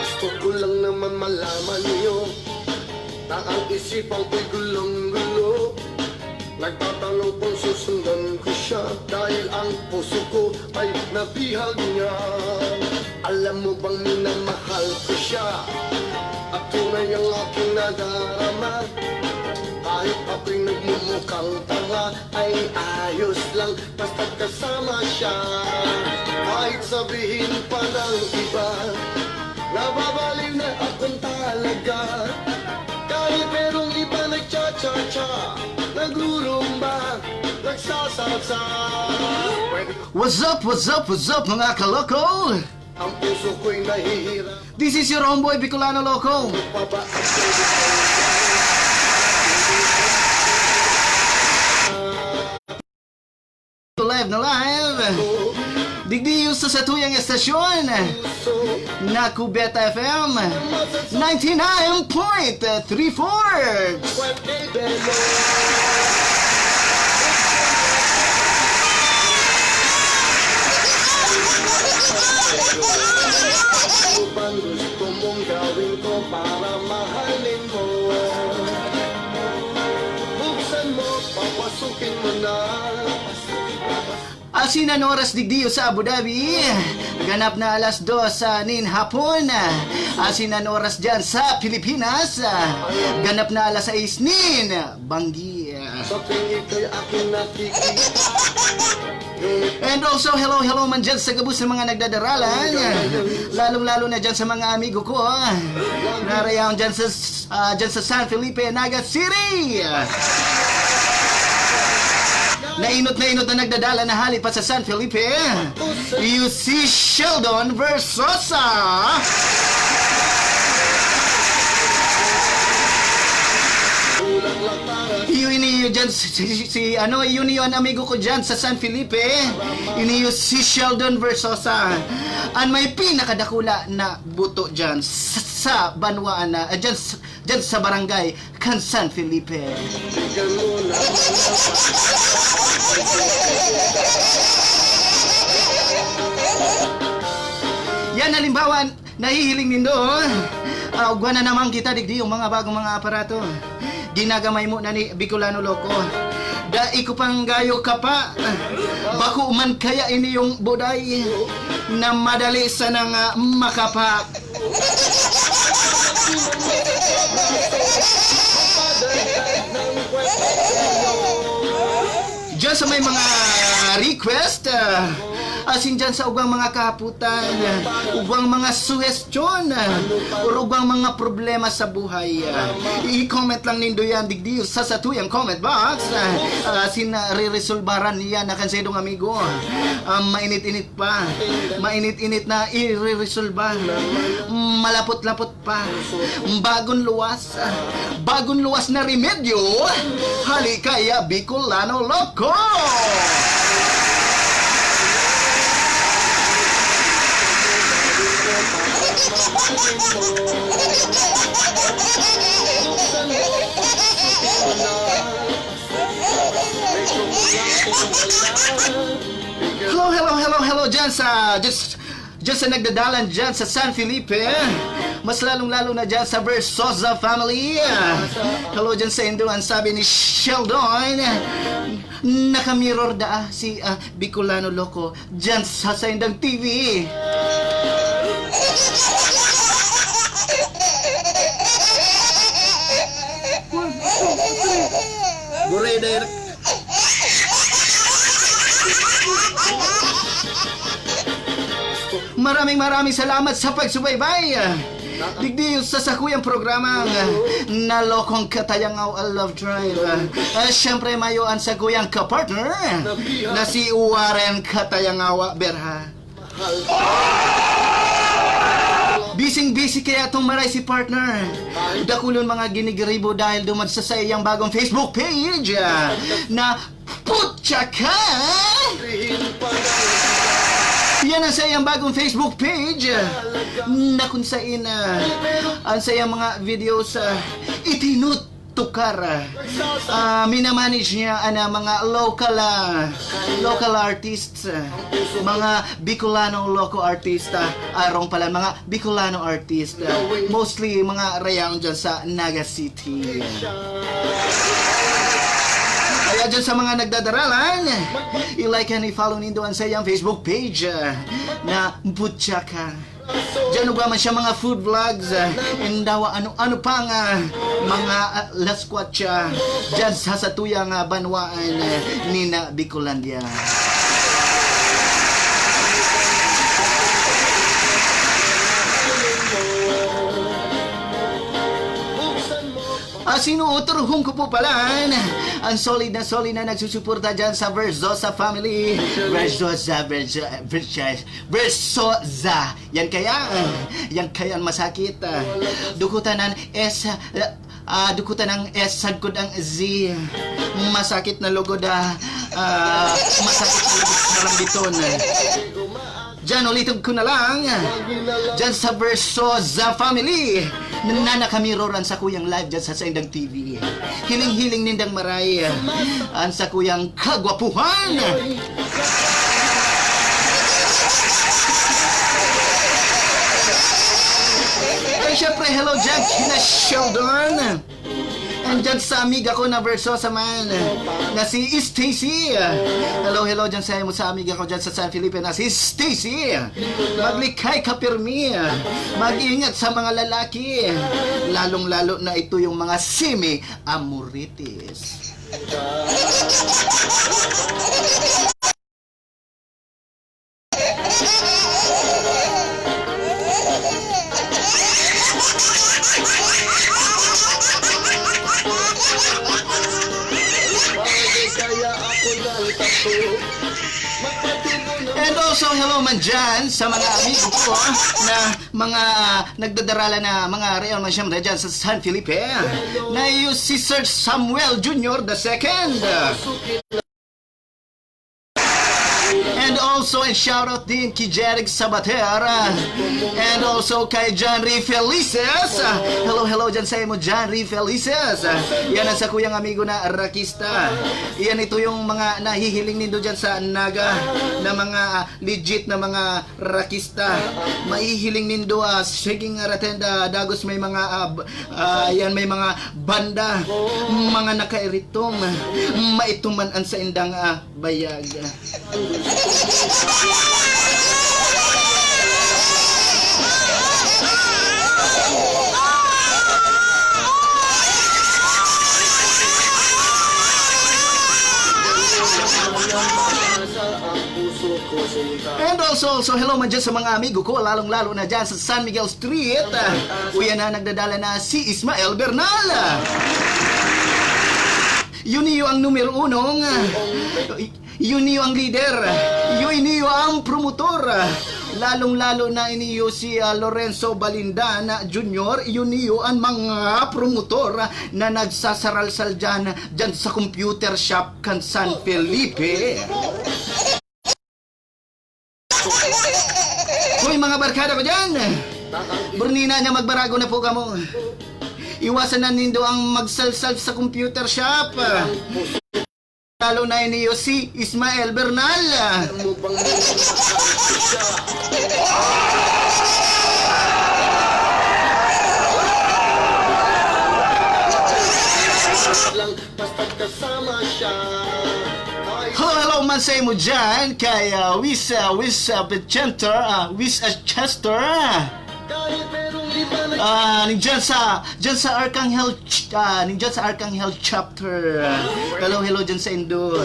Gusto ko lang naman malaman niyo na ang isipan ko'y gulong-gulo. Nagtatanong kung susundan ko siya dahil ang puso ko ay nabihag niya. Alam mo bang minamahal ko siya at tunay ang aking nadarama. Kahit ako'y nagmumukhang tanga ay ayos lang basta kasama siya. Kahit sabihin pa ng iba nababaliw na akong talaga. Kahit merong iba nagcha-cha-cha, nagrurumba, nagsasalsa. What's up, what's up, what's up mga kaloko? Ang puso ko'y nahihirap. This is your homeboy Bicolano Loco. Pa ba ang Live na live. Digdi sa satuyang estasyon na Cubeta FM 99.34. bang gusto mong gawin ko para mahalin mo? Buksan mo, papasukin mo na. Asinan oras digdiyo sa Abu Dhabi. Ganap na alas 2 sa nin hapon. Asinan oras dyan sa Pilipinas. Ganap na alas 6 nin Banggi. Sa tingin ko'y aking nakikita. And also, hello man dyan sa gabos ng mga nagdadaralan. Lalong-lalo na dyan sa mga amigo ko. Narayaon dyan sa San Felipe, Naga City. Nainot na nagdadala na halipat sa San Felipe. You see Sheldon Versosa. Iniyo dyan yun yung amigo ko dyan sa San Felipe. Iniyo si Sheldon Versosa. Ang may pinakadakula na buto dyan sa Banwaan na dyan sa barangay kan San Felipe. Yan halimbawa nahihiling nindo. Ugwan na naman kita digdi yung mga bagong mga aparato. Ginagamay mo na ni Bicolano Loco. Dai ko pang gayo ka pa. Bako man kaya ini yung boday na madali sa nang makapa. Diyan sa may mga request, asin dyan sa ubang mga kahaputan, ubang mga suhestyon, o ubang mga problema sa buhay, i-comment lang nindo yan digdi sa satuyang comment box. Asin re-resolbaran niya na kansedong amigo. Mainit-init pa, mainit-init na i-resolba, malapot-lapot pa, bagong luwas na remedyo. Halikaya Bicolano Loco. Hello dyan sa nagdadalan dyan sa San Felipe. Mas lalong-lalo na dyan sa Versosa family. Hello dyan sa Induan, sabi ni Sheldon. Nakamirror da si Bicolano Loco dyan sa Indang TV. Maraming salamat sa pagsubaybay. Digdi sa sakuyang programa Nalokong Katayangaw a Love Drive. Siyempre mayoan sa kuyang kapartner na si Warren Katayangawa Berha. Busy kaya itong maray si partner. Dakulon mga ginigribo dahil dumad sa iyang bagong Facebook page na Putya Ka! Yan ang sa iyang bagong Facebook page na kung saan ang sa iyang mga videos itinut tukar. Minamanage niya mga local artists, mga Bicolano local artista, arong pala mga Bicolano artist, mostly mga rayon dyan sa Naga City. Kaya dyan sa mga nagdadaralan, i-like and i-follow nindo ang sayang Facebook page na Butchaka. Diyan ba man siya mga food vlogs, and daw ano pang mga laskwatsa dyan sa satuyang banwaan ni na Bicolandia. Sinuuturhong ko po pala ang solid na nagsusuporta dyan sa Versosa family. Versosa. Yan kaya masakit. Dukutan ng S, sagkod ang Z. Masakit na lugod, masakit na lugod sa rambiton. Diyan ulitin ko na lang, diyan sa Versosa family, nanakamiroran sa kuyang live dyan sa Saindang TV. Hiling-hiling nindang maray ang sa kuyang kagwapuhan. And syempre, hello dyan kina Sheldon. And dyan sa amiga ko na Versosa man, na si Stacy. Hello dyan sa amiga ko dyan sa San Felipe na si Stacy. Maglikay ka pirmi. Mag-ingat sa mga lalaki. Lalong-lalo na ito yung mga semi-amoritis. And also, hello man dyan sa mga amigo ko na mga nagdadarala na mga real man siyempre dyan sa San Felipe, na yung si Sir Samuel Jr. II. And also, and shoutout din kay Jeric Sabater. And also kay John Ray Felices. Hello dyan sa mo, John Ray Felices. Yan ang sa kuyang amigo na rakista. Yan ito yung mga nahihiling nindo dyan sa Naga, na mga legit na mga rakista. Maihiling nindo, siging ratenda, dagos may mga, yan may mga banda, mga nakairitong, maituman ang sa indang bayag. And also hello man dyan sa mga amigo ko, lalong-lalo na dyan sa San Miguel Street. Uyan na nagdadala na si Ismael Bernal. Yun iyo ang numero unong, yun iyo ang leader, yun iyo ang promotor. Lalong-lalo na iniyo si Lorenzo Balindan Jr. Yun iyo ang mga promotor na nagsasaralsal dyan sa computer shop kan San Felipe. Hoy mga barkada ko dyan, burnina niya magbarago na po kamo. Iwasan na nindo ang magsalsal sa computer shop. Lalo na iniyo si Ismael Bernal. Hello man sa mo dyan kay Chester. Dyan sa Archangel chapter. Hello dyan sa Indo.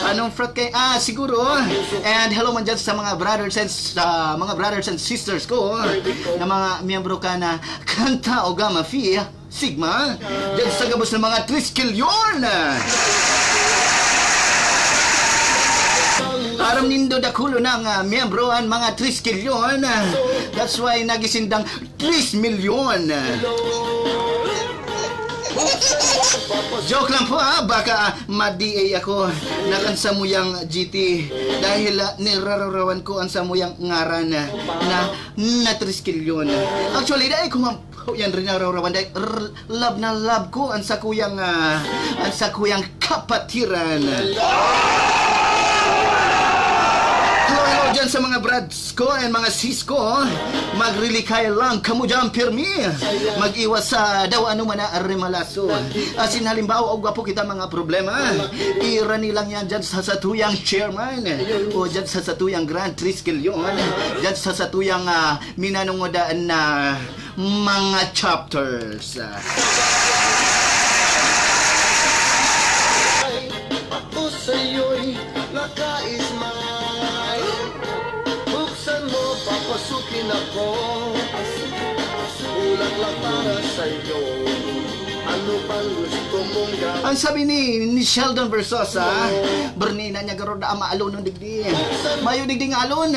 Anong frat kay siguro. And hello man dyan sa mga brothers and sisters ko na mga miyembro ka na Kanta o Gamma Phi Sigma dyan sa gabos ng mga Triskelion. Aram nindo dakulo ng miyembro ang mga Triskelion. That's why nagisindang 3 milyon. Joke lang po baka ma-DA ako na kansamuyang GT dahil nilarawan ko ang samuyang ngaran na Triskelion. Actually, dahil ko O yan rin nararamdaman dahil love na love ko ang sa kuyang kapatiran. Hello dyan sa mga brads ko and mga sis ko. Magrilikay lang kamo dyan pirmi. Mag-iwas sa daw ano man na remalaso. Asin halimbawa o gwapo kita mga problema. Irani lang yan dyan sa satuyang chairman. O dyan sa satuyang Grand Triskelion. Dyan sa satuyang minanungodaan na mga chapters. Ako sa'yo'y nakaismay. Buksan mo, papasukin ako. Ulang lang para sa'yo. Ano bang gusto mong gawin? Ang sabi ni Sheldon Versosa, Bernina niya garo na maalon ng digdi. Mayo digdi nga alon.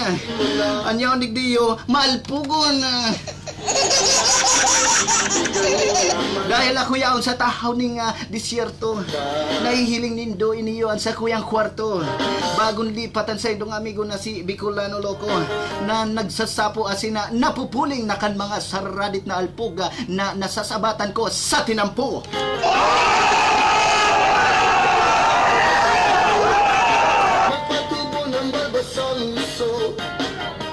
Anyaw digdi yo, maalpugon. Dahil ako yaon sa tahaw ning disyerto. Nahihiling nindo iniyo sa kuyang kwarto. Bagong lipatan sa idong amigo na si Bicolano Loco na nagsasapo asina napupuling na kan mga saradit na alpuga na nasasabatan ko sa tinampo. Magpatubo ng balbasang uso.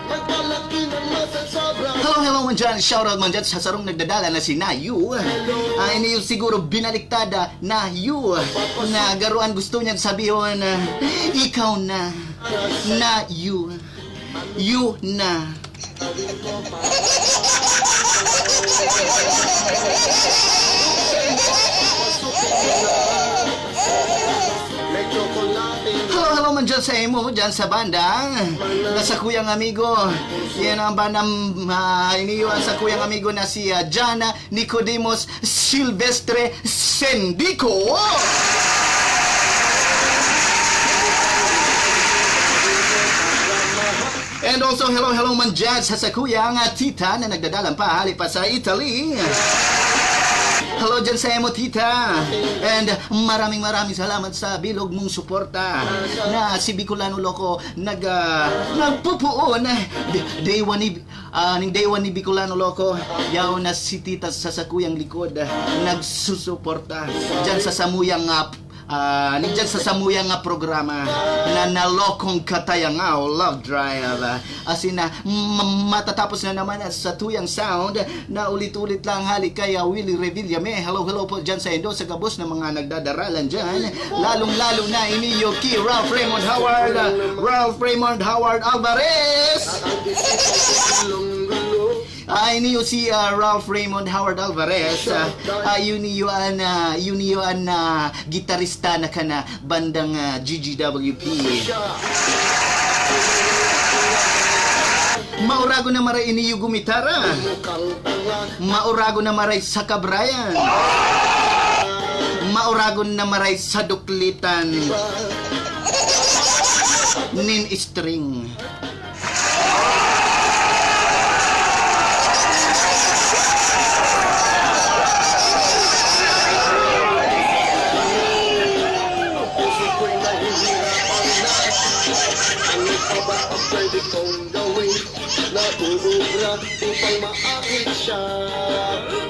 Magpalaki ng masasabra. Hello man dyan, shoutout man dyan sa sarong nagdadala na si Nayu. Iniyo siguro binaliktada na Yu na garuan gusto niya sabihin ikaw na Yu na. May tsokolating Hello man dyan sa imo, dyan sa banda. Nasa kuyang amigo. Yan ang bandang iniyuan sa kuyang amigo na si Jana Nicodemos Silvestre Sendico. And also, hello man dyan sa sakuyang tita na nagdadalang pahali pa sa Italy. Hello dyan sa emo tita. And maraming salamat sa bilog mong suporta na si Bicolano Loco nagpupuon. Day 1 ni Bicolano Loco, yaw na si tita sa sakuyang likod nagsusuporta dyan sa samuyang nandyan sa samuyang programa na nalokong katayangaw Love Drive. Asin na matatapos na naman sa tuyang sound na ulit-ulit lang halik kay Willie Revillame. Hello po dyan sa Indo sa gabos ng mga nagdadaralan dyan. Lalong-lalo na iniyo ki Ralph Raymond Howard Alvarez. ang isipan ko gulong-gulo. Iniyo si Ralph Raymond Howard Alvarez. Yun yung gitarista na kana bandang GGWP. Maurago na maray iniyo gumitara. Mukhang tanga. Maurago na maray sa kabrayan. Maurago na maray sa duklitan. Nin string. Puso ko'y nahihirapan na. Ano pa ba ang pwede kong gawin? Natulubra upang maakit siya.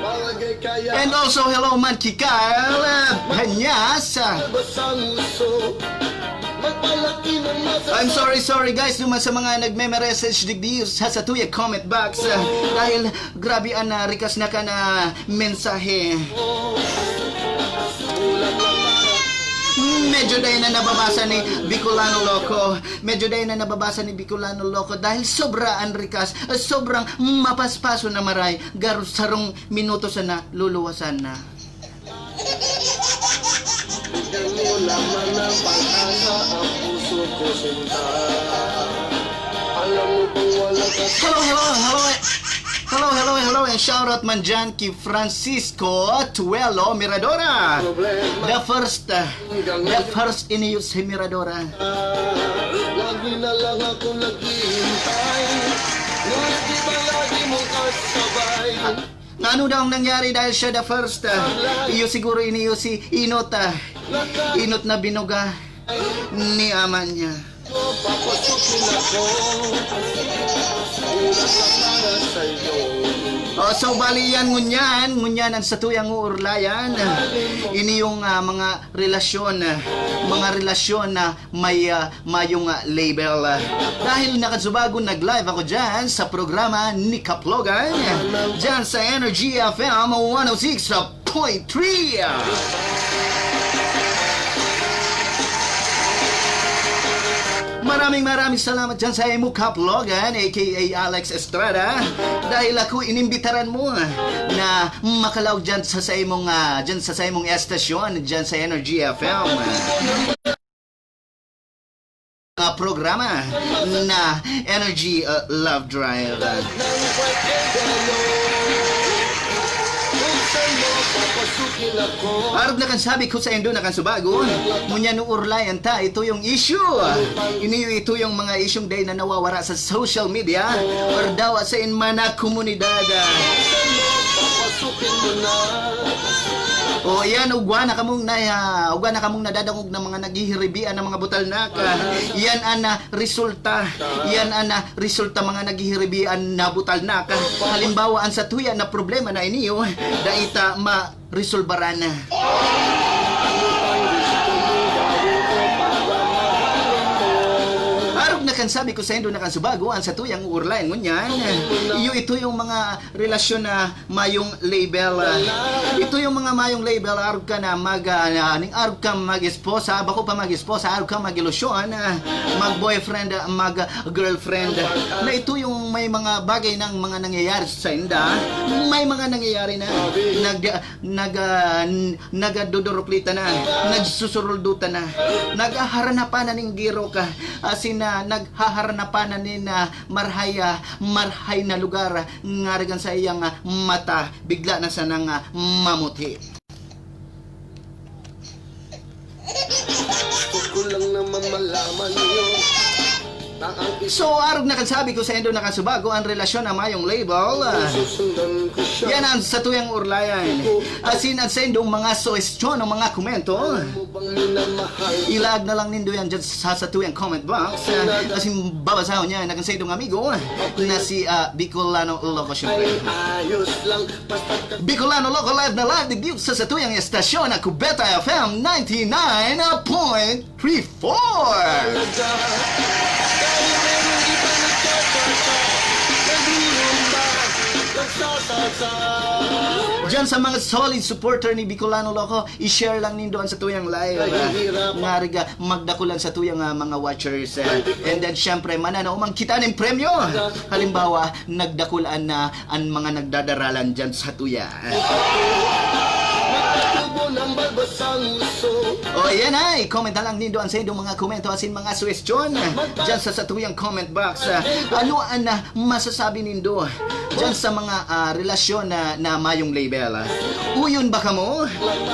Palagay kaya And also, hello man Kikal Hanyas. basang uso. Magpalaki ng I'm sorry guys naman sa mga nagme-message digdi sa tuya comment box dahil grabe ang rikas na ka na mensahe. ulan lang para Medyo dahil na nababasa ni Bicolano Loco dahil sobrang rikas, sobrang mapaspaso na maray garusarong minuto sa na luluwasan na. bigyan mo naman ng pag-asa ang puso ko sinta. Alam mo bang wala ka sa Hello, and shout out man dyan kay Francisco Tuelo Miradora. problema. The first iniyo si Miradora. Lagi na lang ako naghihintay. Ngunit di ba lagi mong kasabay? Ano daw ang nangyari dahil siya the first? Iyo siguro iniyo si Inot na binuga ni ama niya. Papasukin ako. Ulan lang para sa'yo. So bali yan ngunyan ang satuyang uurlayan. Ini yung mga relasyon na mayong label. Dahil nakasubago nag-live ako dyan sa programa ni Kaplogan, dyan sa Energy FM 106.3. Maraming salamat dyan sa imo Kaplogan, aka Alex Estrada, dahil ako inimbitaran mo na makalaw dyan sa imong estasyon dyan sa Energy FM. Programa na Energy Love Drive. Arab na kan sabi ko sa Indo na kan subago, munya no urlayan ta, ito yung issue. Ito yung mga isyong day na nawawara sa social media or daw sa inmana komunidad. O yan, ugwa na kamong nadadangog ng mga naghihiribian ng mga butalnak. Yan ang resulta mga naghihiribian na butalnak. Halimbawa, ang satuya na problema na iniyo, daita ma-resolbaran. Kan sabi ko sa Indo na kan subago ang satuyang uurlayan ngunyan. Ito yung mga relasyon na mayong label. Ito yung mga mayong label. Arog ka na arog ka mag-esposa, bako pa mag-esposa, arog ka mag-ilusyon, mag-boyfriend, mag-girlfriend. Na ito yung may mga bagay ng mga nangyayari sa inda. May mga nangyayari na nagdodoroklita na, nagsusurulduta na, nagharanapan na ning giro ka, asin na naghaharanapan na nin marhay na lugar ngarigan sa iyang mata, bigla na sa nang mamuti. Gusto lang naman malaman niyo. So, arog na sabi ko sa Indo na kasubago ang relasyon na mayong label. Yan ang satuyang urlayan. Asin at sa Indo mga suwestyon, mga komento. Ilag na lang nindo yan dyan sa satuyang comment box. Asin babasahon niya na sa Indong amigo na si Bicolano Loco syempre. Bicolano Loco live na live digdiyo sa satuyang estasyon na Cubeta FM 99.34. Diyan sa mga solid supporter ni Bicolano Loco, i-share lang nindo sa tuyang live. Ngariga magdakulan sa tuyang mga watchers. And then syempre mananaumang kita ng premyo. Halimbawa, nagdakulan na ang mga nagdadaralan diyan sa tuya. O yan ay, comment na lang nindo ang sa mga komento asin mga suwestyon dyan sa satuyang comment box. Ano ang masasabi nindo dyan sa mga relasyon na mayong label? Uyon ba kamo?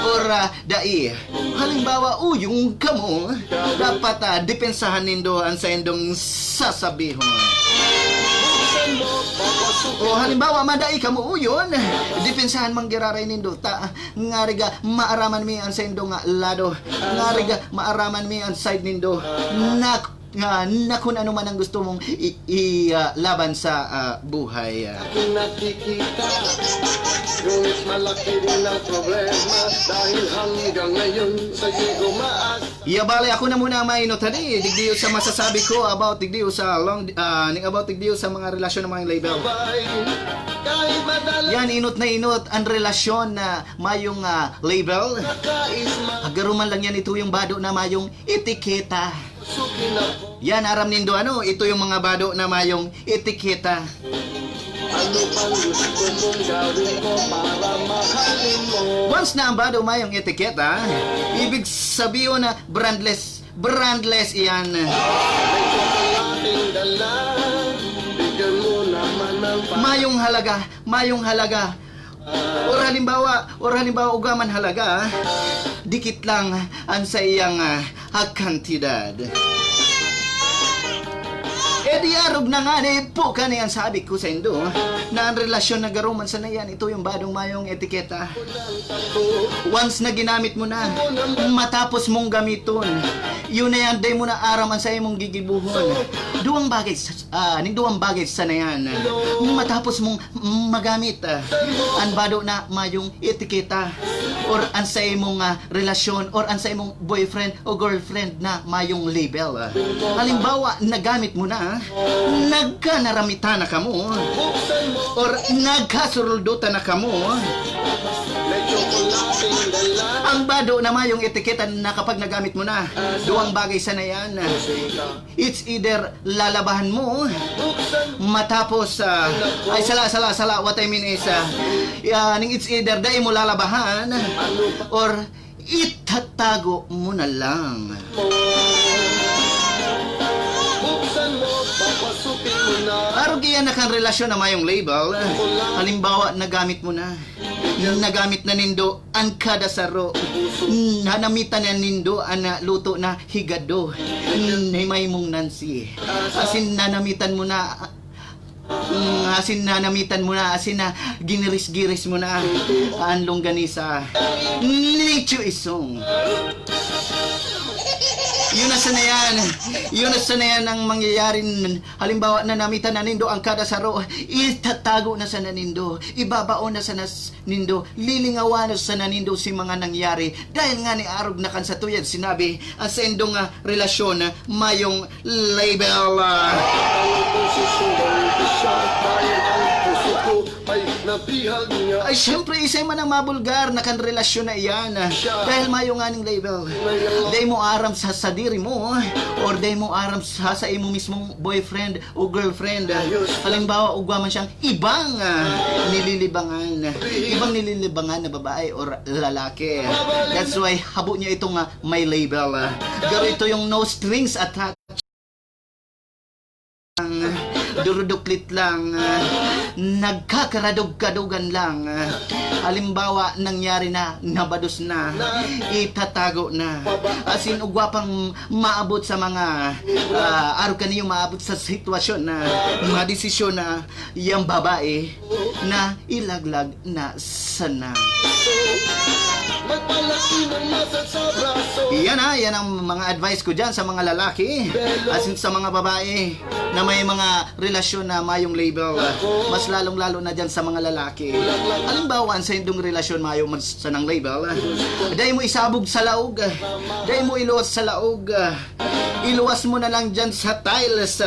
Or dai? Halimbawa, uyong kamo, dapat depensahan nindo ang sa indong sasabihon. O halimbawa, madai ka mo uyon, depensahan manggiraray nindo, ngariga maaraman mi ang sa indong lado, ngariga maaraman mi ang side nindo, na kung ano man ang gusto mong laban sa buhay. Aking nakikita, ngunit malaki din ang problema dahil hanggang ngayon sa'yo gumaas. Bale ako na muna ang mainot tadi, digdiyo sa masasabi ko about digdiyo sa mga relasyon ng mga label. Yan, inot na inot ang relasyon na mayong label. Agaruman lang yan, ito yung bado na mayong etiketa. Yan, aram nindo ito yung mga bado na mayong etiketa. Ano pang gusto mong gawin ko para mahalin mo? Once na ang bado mayong etiketa, ibig sabihin na brandless iyan. May tsokolating dala, bigyan mo naman ng Mayong halaga. Or halimbawa ugaman halaga, dikit lang ang sa iyang kantidad. Eh di arog na nga ni po ka na yan sabi ko sa indo na ang relasyon na garuman sa na yan, ito yung badong mayong etiketa. Once na ginamit mo na, matapos mong gamiton, yun na yan, day mo na araman sa imong gigibuhon. Duwang bagay, duwang bagay sa na yan. Matapos mong magamit, ang bado na mayong etiketa or ang sa imong relasyon or ang sa imong boyfriend o girlfriend na mayong label. Halimbawa, nagamit mo na, nagkanaramitan na kamo or nagkasuruldutan na kamo. Ang bado na mayong etiketa na kapag nagamit mo na, duwang bagay sa na yan. It's either lalabahan mo, matapos, ay sala, what I mean is, it's either dahil mo lalabahan, or itatago mo na lang. Araw kaya na kang relasyon na mayong label. Halimbawa, nagamit mo na. Nagamit na nindo ang kada saro. Nanamitan na nindo ang luto na higado. May mong nansi. Asin nanamitan mo na. Asin nanamitan mo na. Asin na giniris-giris mo na. Ang longganisa. Nature is song. Yun na sana yan. Yun na sana yan ang mangyayari. Halimbawa, nanamitan na nindo ang kada saro. Itatago na sana nindo. Ibabaon na sana nindo. Lilingawan na sana nindo si mga nangyari. Dahil nga ni Arog na kan sa tuyan sinabi, ang sa indong relasyon, mayong label. Ay, syempre, isay man ang mabulgar na kan relasyon na iyan. Dahil mayong aning label. Dahil mo aram sa sadiri mo, or dahil mo aram sa imo mismong boyfriend o girlfriend. Halimbawa, ugwa man siyang ibang nililibangan. Ibang nililibangan na babae or lalaki. That's why, habo niya itong may label. Pero ito yung no strings attached. Duruduklit lang, nagkakaradog-kadugan lang. Halimbawa, nangyari na, nabados na, itatago na. Asin, ugwapang maabot sa mga, araw kaniyong maabot sa sitwasyon na, mga desisyon na, yung babae, na ilaglag na sana. Yan ang mga advice ko dyan sa mga lalaki at sa mga babae na may mga relasyon na mayong label. Mas lalong-lalo na dyan sa mga lalaki. Halimbawa, sa indong relasyon mayong sa ng label, dahil mo isabog sa laog, dahil mo iluwas sa laog, iluwas mo na lang dyan sa tiles.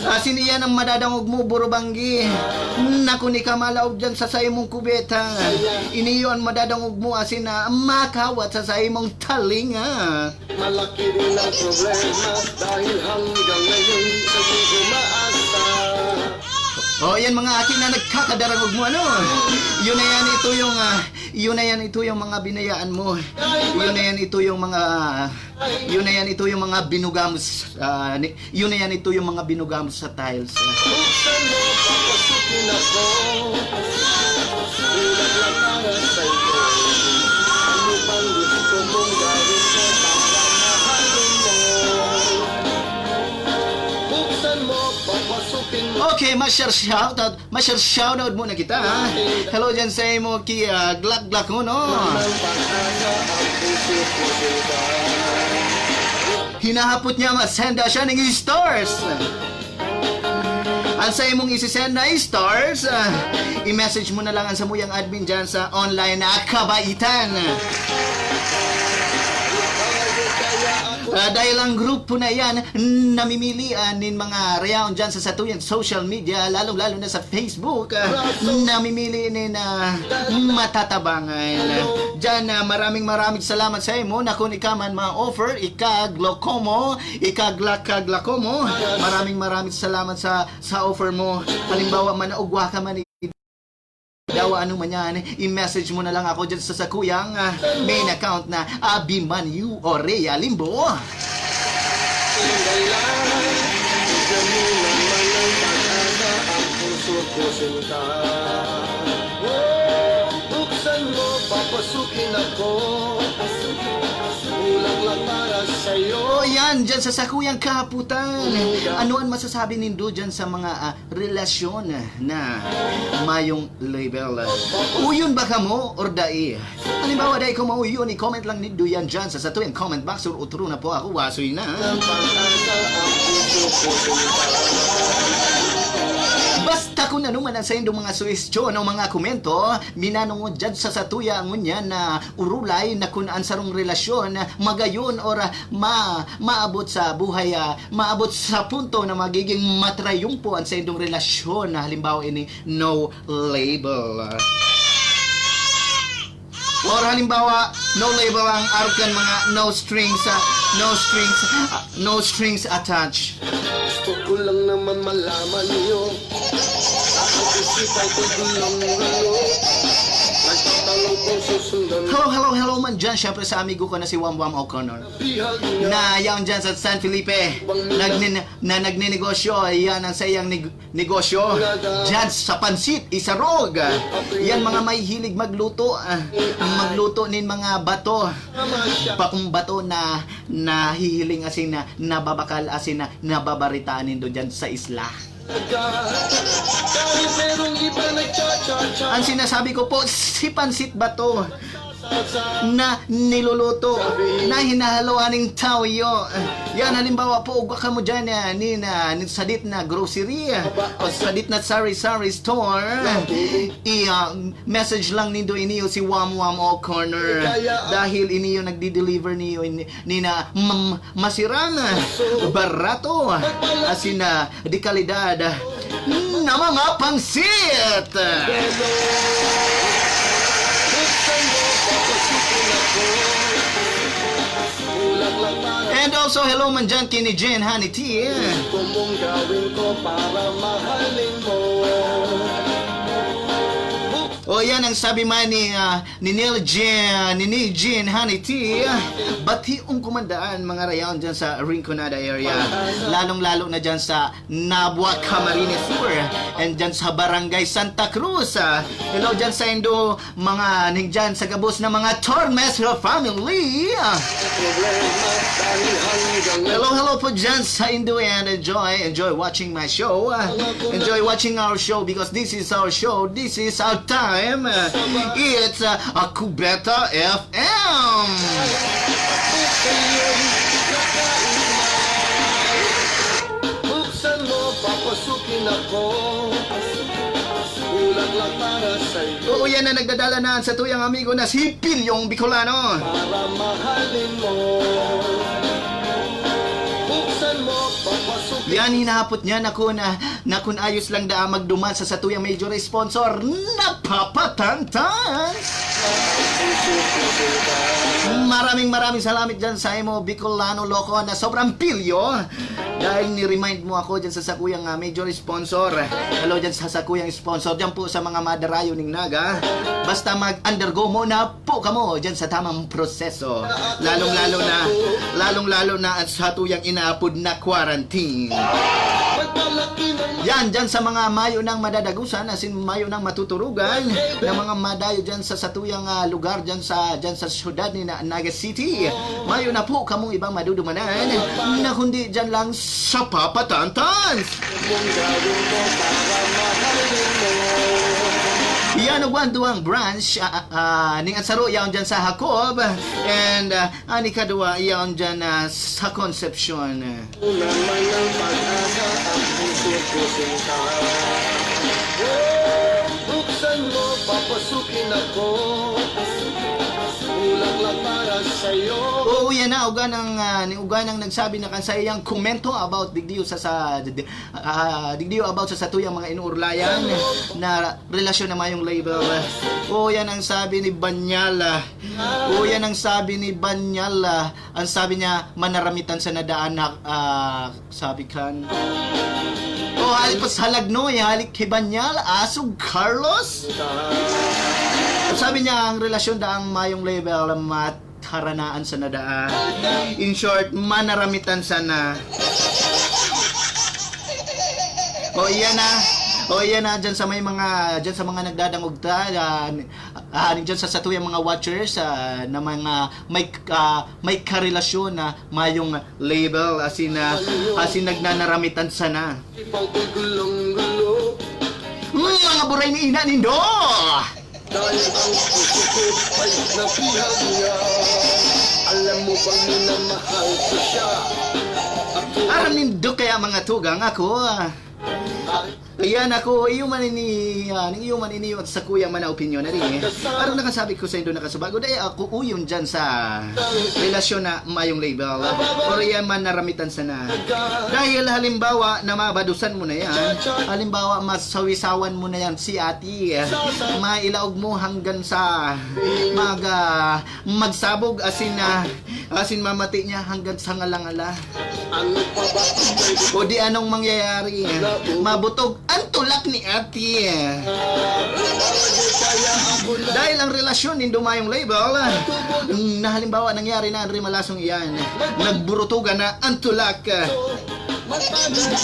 Asin iyan ang madadangog mo, burubanggi. Naku ni ka malaog dyan sa mong kubeta. Iniyon madadangog mo asin na makawat sa mong talinga. Malaki rin ang problema dahil hanggang ngayon hindi ko maasa. Oh, yan mga akin na nagkakadarangog mo, ano? Yun na yan, ito yung mga binayaan mo. Yun na yan, ito yung mga binugamos. Yun na yan, ito yung mga binugamos sa tiles. Buksan mo, papasukin ako. Bilang lang para sa iyo. Ano bang gusto mong gawin ko para mahalin mo? Buksan mo, papasukin mo. Okay, ma-share shoutout muna kita, ha? Hello dyan sa imo ki glak-glak mo, no? Hinahapot niya masenda siya ng stars. Ang sa imong isisend na stars, i-message mo na lang ang samuyang admin dyan sa online na kabaitan. Dahil ang grupo na yan, namimilian ng mga reaon dyan sa satuyan social media, lalong-lalo na sa Facebook, namimili nin matatabangan. Dyan, maraming salamat sa imo na kung ikaman ma-offer, ika-glokomo, ika-glak-glak-glokomo. Maraming salamat sa offer mo. Halimbawa, manaugwa ka man dawa ano man yan, i-message mo na lang ako dyan sa sakuyang main account na Abimanyu Orea Limbo. Buksan mo, papasukin ako. Kulang lang para sa'yo. O yan, dyan sa sakuyang kahaputan. Ano ang masasabi nindo dyan sa mga relasyon na mayong label? Uyon ba ka mo or dai? Halimbawa, dai ko mauyon, i-comment lang nindo yan dyan sa satuyang comment box or utro na po ako, wasoy na. Ang pag-asa ang puso ko Basta kung ano man ang sa indong mga suwestyon o mga komento, minanungod dyan sa satuya ngunya na urulay na kung ansarong relasyon magayon or maabot sa buhay, maabot sa punto na magiging matrayumpo ang sa indong relasyon na halimbawa ini no label. Or halimbawa, no label ang arkan mga no strings attached. Gusto ko lang naman malaman niyo. Ang isipan ko'y gulong-gulo. Nagtatanong kung susundan. Hello man dyan. Siyempre sa amigo ko na si Wam O'Connor. Bihag niya. Na yan dyan sa San Felipe. Nagninegosyo. Yan ang sayang negosyo. Dyan sa Pansit, Isarog. Yan mga may hilig magluto. Magluto nin mga bato. Pakong bato na nahihiling asin na nababakal asin na nababaritaan nindo dyan sa isla. Kahit merong iba nagcha-cha-cha. Ang sinasabi ko po, si Pansit Bato na niluluto, na hinahaluaning tawyo. Yan, halimbawa po, ugwa ka mo dyan sadit na grocery o sadit na sari-sari store. I-message lang nindo iniyo si Wam O'Connor dahil iniyo nagdi-deliver niyo nina masirang barato asin na di kalidad na mga pangsit. And also, hello man dyan kini Jen Honey T. Kung mong gawin ko para mahalin mo. O yan ang sabi man ni Neil Jean Honey T. Bationg kumandaan mga rayon dyan sa Rinconada area. Lalong-lalo na dyan sa Nabua, Camarines Sur. And dyan sa Barangay Santa Cruz. Hello dyan sa Indo, mga dyan sa gabos na mga Tormes family. Hello po dyan sa Indo and enjoy watching my show. Enjoy watching our show because this is our show. This is our time. It's Kubeta FM. Buksan mo, papasukin ako. Kulang lang para sa'yo. Oo, yan na nagdadala na sa tuyang amigo na si Pilyong Bicolano. Para mahalin mo. Buksan mo, papasukin. Yan, hinahapot niya na kung ayos lang da magduman sa satuyang major sponsor. Napapatantan! Maraming salamat dyan sa imo Bicolano Loco na sobrang pilyo dahil ni-remind mo ako dyan sa sakuyang major sponsor. Hello dyan sa sakuyang sponsor dyan po sa mga madarayo ning naga. Basta mag-undergo mo na po kamo dyan sa tamang proseso. Lalong-lalo na at sa tuyang inaapod na quarantine. Yan, dyan sa mga mayo ng madadagusan, asin mayo ng matuturugan, ng mga madayo dyan sa satuyang lugar dyan sa syudad ni Naga City. Mayo na po kamong ibang madudumanan na kundi dyan lang sa Papatantan. Yan ang duwang branch ning Ansaro yaon dyan sa Jacob and ani kadua yaon dyan sa Concepcion. Naman ang pag-asa ang puso-pusing ka. Buksan mo, papasukin ako. Kulang lang para sa'yo. Oo, yan na ugan ang nagsabi na kansayang komento about digdiyo about sa satuyang mga inuurlayan na relasyon na mayong label. Oo, yan ang sabi ni Banyala. Ang sabi niya manaramitan sa nadaan na sabi kan. Oh, halik pas halagnoy, halik kay Banyala, asog Carlos. Sabi niya ang relasyon daang mayong label matharanaan sa nadaan. In short, manaramitan sana. O iyan na dyan sa mga nagdadangog ta Nandiyan sa tuyang mga watchers na mga may karelasyon na mayong label asin nagnanaramitan sana. Ipang ko'y gulong-gulo. Mga buray ni ina nindo! Dahil ang puso ko ay nabihag niya. Alam mo bang minamahal ko siya? Ako Aram nindo kaya mga tugang ako. Ayan ako, iyo man ini at sa kuya man na opinion na rin. Parang nakasabi ko sa indo nakasubago, dahil ako uyon dyan sa relasyon na mayong label. Pero yan man naramitan sana. Dahil halimbawa na mabadusan mo na yan, halimbawa masawisawan mo na yan si ati, mailaog mo hanggang sa magsabog asin mamati niya hanggang sa ngalangala. ano pa ba? O di anong mangyayari? Mabutog ang tulak ni ati. Kaya ako na Dahil ang relasyon nindo mayong label, na halimbawa nangyari na ang rimalasong iyan, nagburutugan na ang tulak.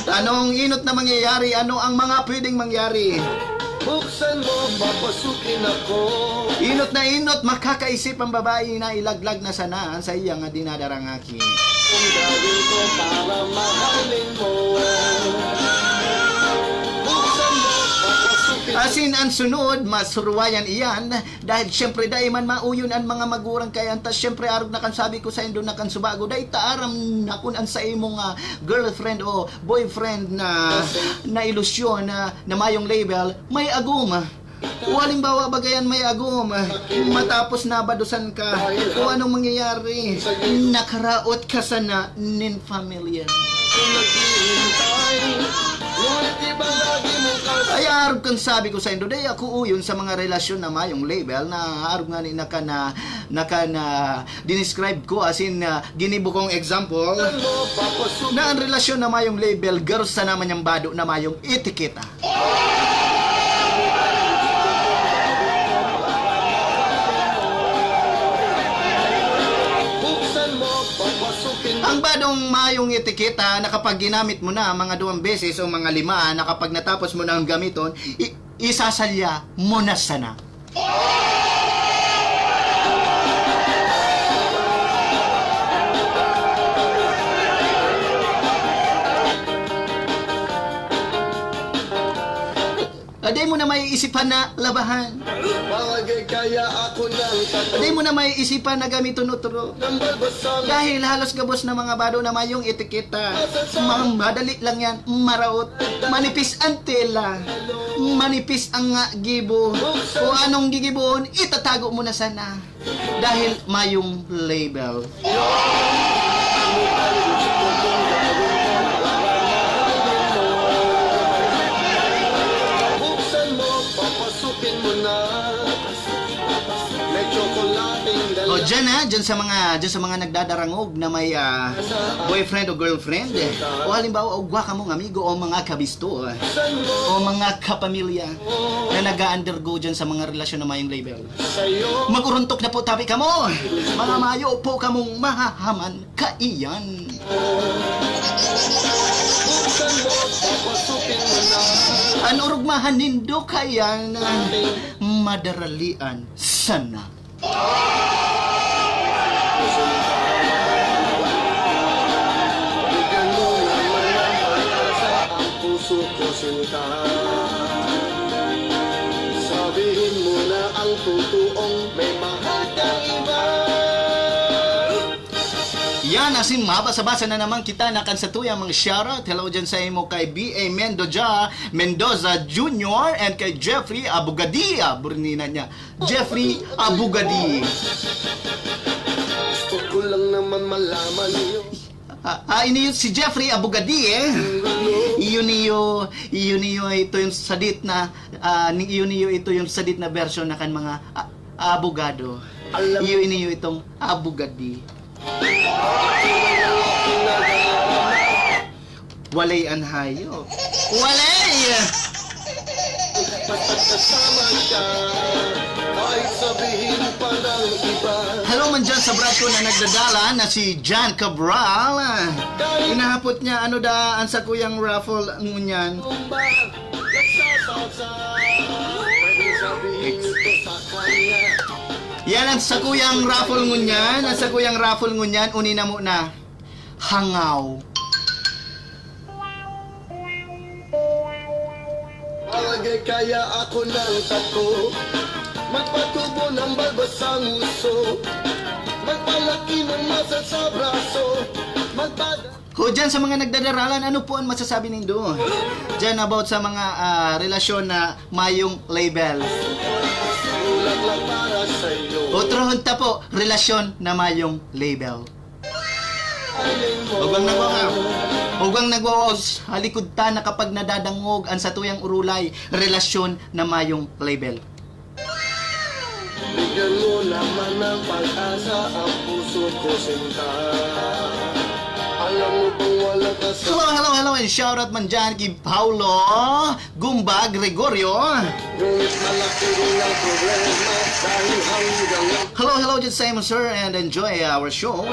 Anong inot na mangyayari? Ano ang mga pwedeng mangyari? buksan mo, papasukin ako. Inot na inot, makakaisip ang babae na ilaglag na sana sa iyang dinadarangaki. Kung gawin ko para mahalin mo. Buksan mo, papasukin Asin ang sunod, masurwayan iyan, dahil syempre dahil man mauyon ang mga magurang kayan, tas syempre arog na kan sabi ko sa indo na kan subago, dahil taaram na kun an sa imong girlfriend o boyfriend na ilusyon na mayong label, may agum. O halimbawa bagayan may agum, matapos nabadusan ka, o anong mangyayari, nakaraot ka sana nin familia. kung naghihintay. Ngunit iba lagi mo kasi. Ay arog kang sabi ko sa indo, day ako uyon sa mga relasyon na mayong label na arog nga ni naka na dinescribe ko asin ginibo kong example Mo, papasukin na ang relasyon na mayong label girls sa naman yung bado na mayong etiketa. Buksan mo, papasukin Ang badong mayong etiketa na kapag ginamit mo na mga 2 beses o mga 5 na kapag natapos mo na ang gamiton, isasalya mo na sana. Aday mo na may isipan na labahan. Bagay kaya ako ng Aday mo na may isipan na gamiton utro. ng balbasang. Dahil halos gabos na mga bado na mayong etiketa. Mga madali lang yan, maraot. Manipis ang tela. Manipis ang gibo. O anong gigiboon, itatago mo na sana. Dahil mayong label. Buksan mo, papasukin mo na. May tsokolating dala. O dyan sa mga nagdadarangog na may boyfriend o girlfriend. O halimbawa, ugwa ka mong amigo o mga kabisto. Buksan mo, O mga kapamilya na nag-undergo dyan sa mga relasyon na mayong label. sa'yo. Maguruntok na po tabi ka mo. Mga mayo po ka mong mahahaman kaiyan. Buksan mo, papasukin mo na. Ang urugmahan nindo kayan madaralian sana. Bigyan mo naman ang pag-asa ang puso ko sinta. Sabihin mo na ang totoong may mahal kang iba. Yan, asin mabasa-basa na naman kita na kan sa tuyang mga shoutout. Hello dyan sa imo kay B.A. Mendoza Jr. and kay Jeffrey Abugadi. Burnina niya. Jeffrey Abugadi. Gusto ko lang naman malaman niyo. Iniyo si Jeffrey Abugadi Iyon niyo ito yung sadit na ito yung sadit na version na kan mga abogado. Iyon niyo itong Abugadi. Walay anhayo. Walay! Pagkasama ka, kahit sabihin pa ng iba. Hello man dyan sa brad ko na nagdadala na si John Cabral. Inahapot niya ano daan sa kuyang raffle ngunyan. Kung ba, nagsasasa, pwede sabihin Sabihin nito sa kanya. Yan ang sa kuyang raffle ngunyan. Ang sa kuyang raffle ngunyan. Unin na muna. Hangaw. Palagay kaya ako ng tato. Magpatubo ng balbasang uso. Magpalaki ng masa sa braso. Ho, dyan sa mga nagdadaralan, ano po ang masasabi nindo? Dyan about sa mga relasyon na mayong label. Ulat lang para sa'yo. Otro hunta po, relasyon na mayong label. Alin mo. Huwag nagwawaw halikod ta na kapag nadadangog ang satuyang urulay, relasyon na mayong label. Bigyan mo naman ng pag-asa ang puso ko sinta. Alam mo kung wala ka sa... Hello, and shoutout man dyan kay Paulo Gumba Gregorio. Ngunit malaki rin ang problema dahil hanggang Hello dyan sa inyo, sir, and enjoy our show.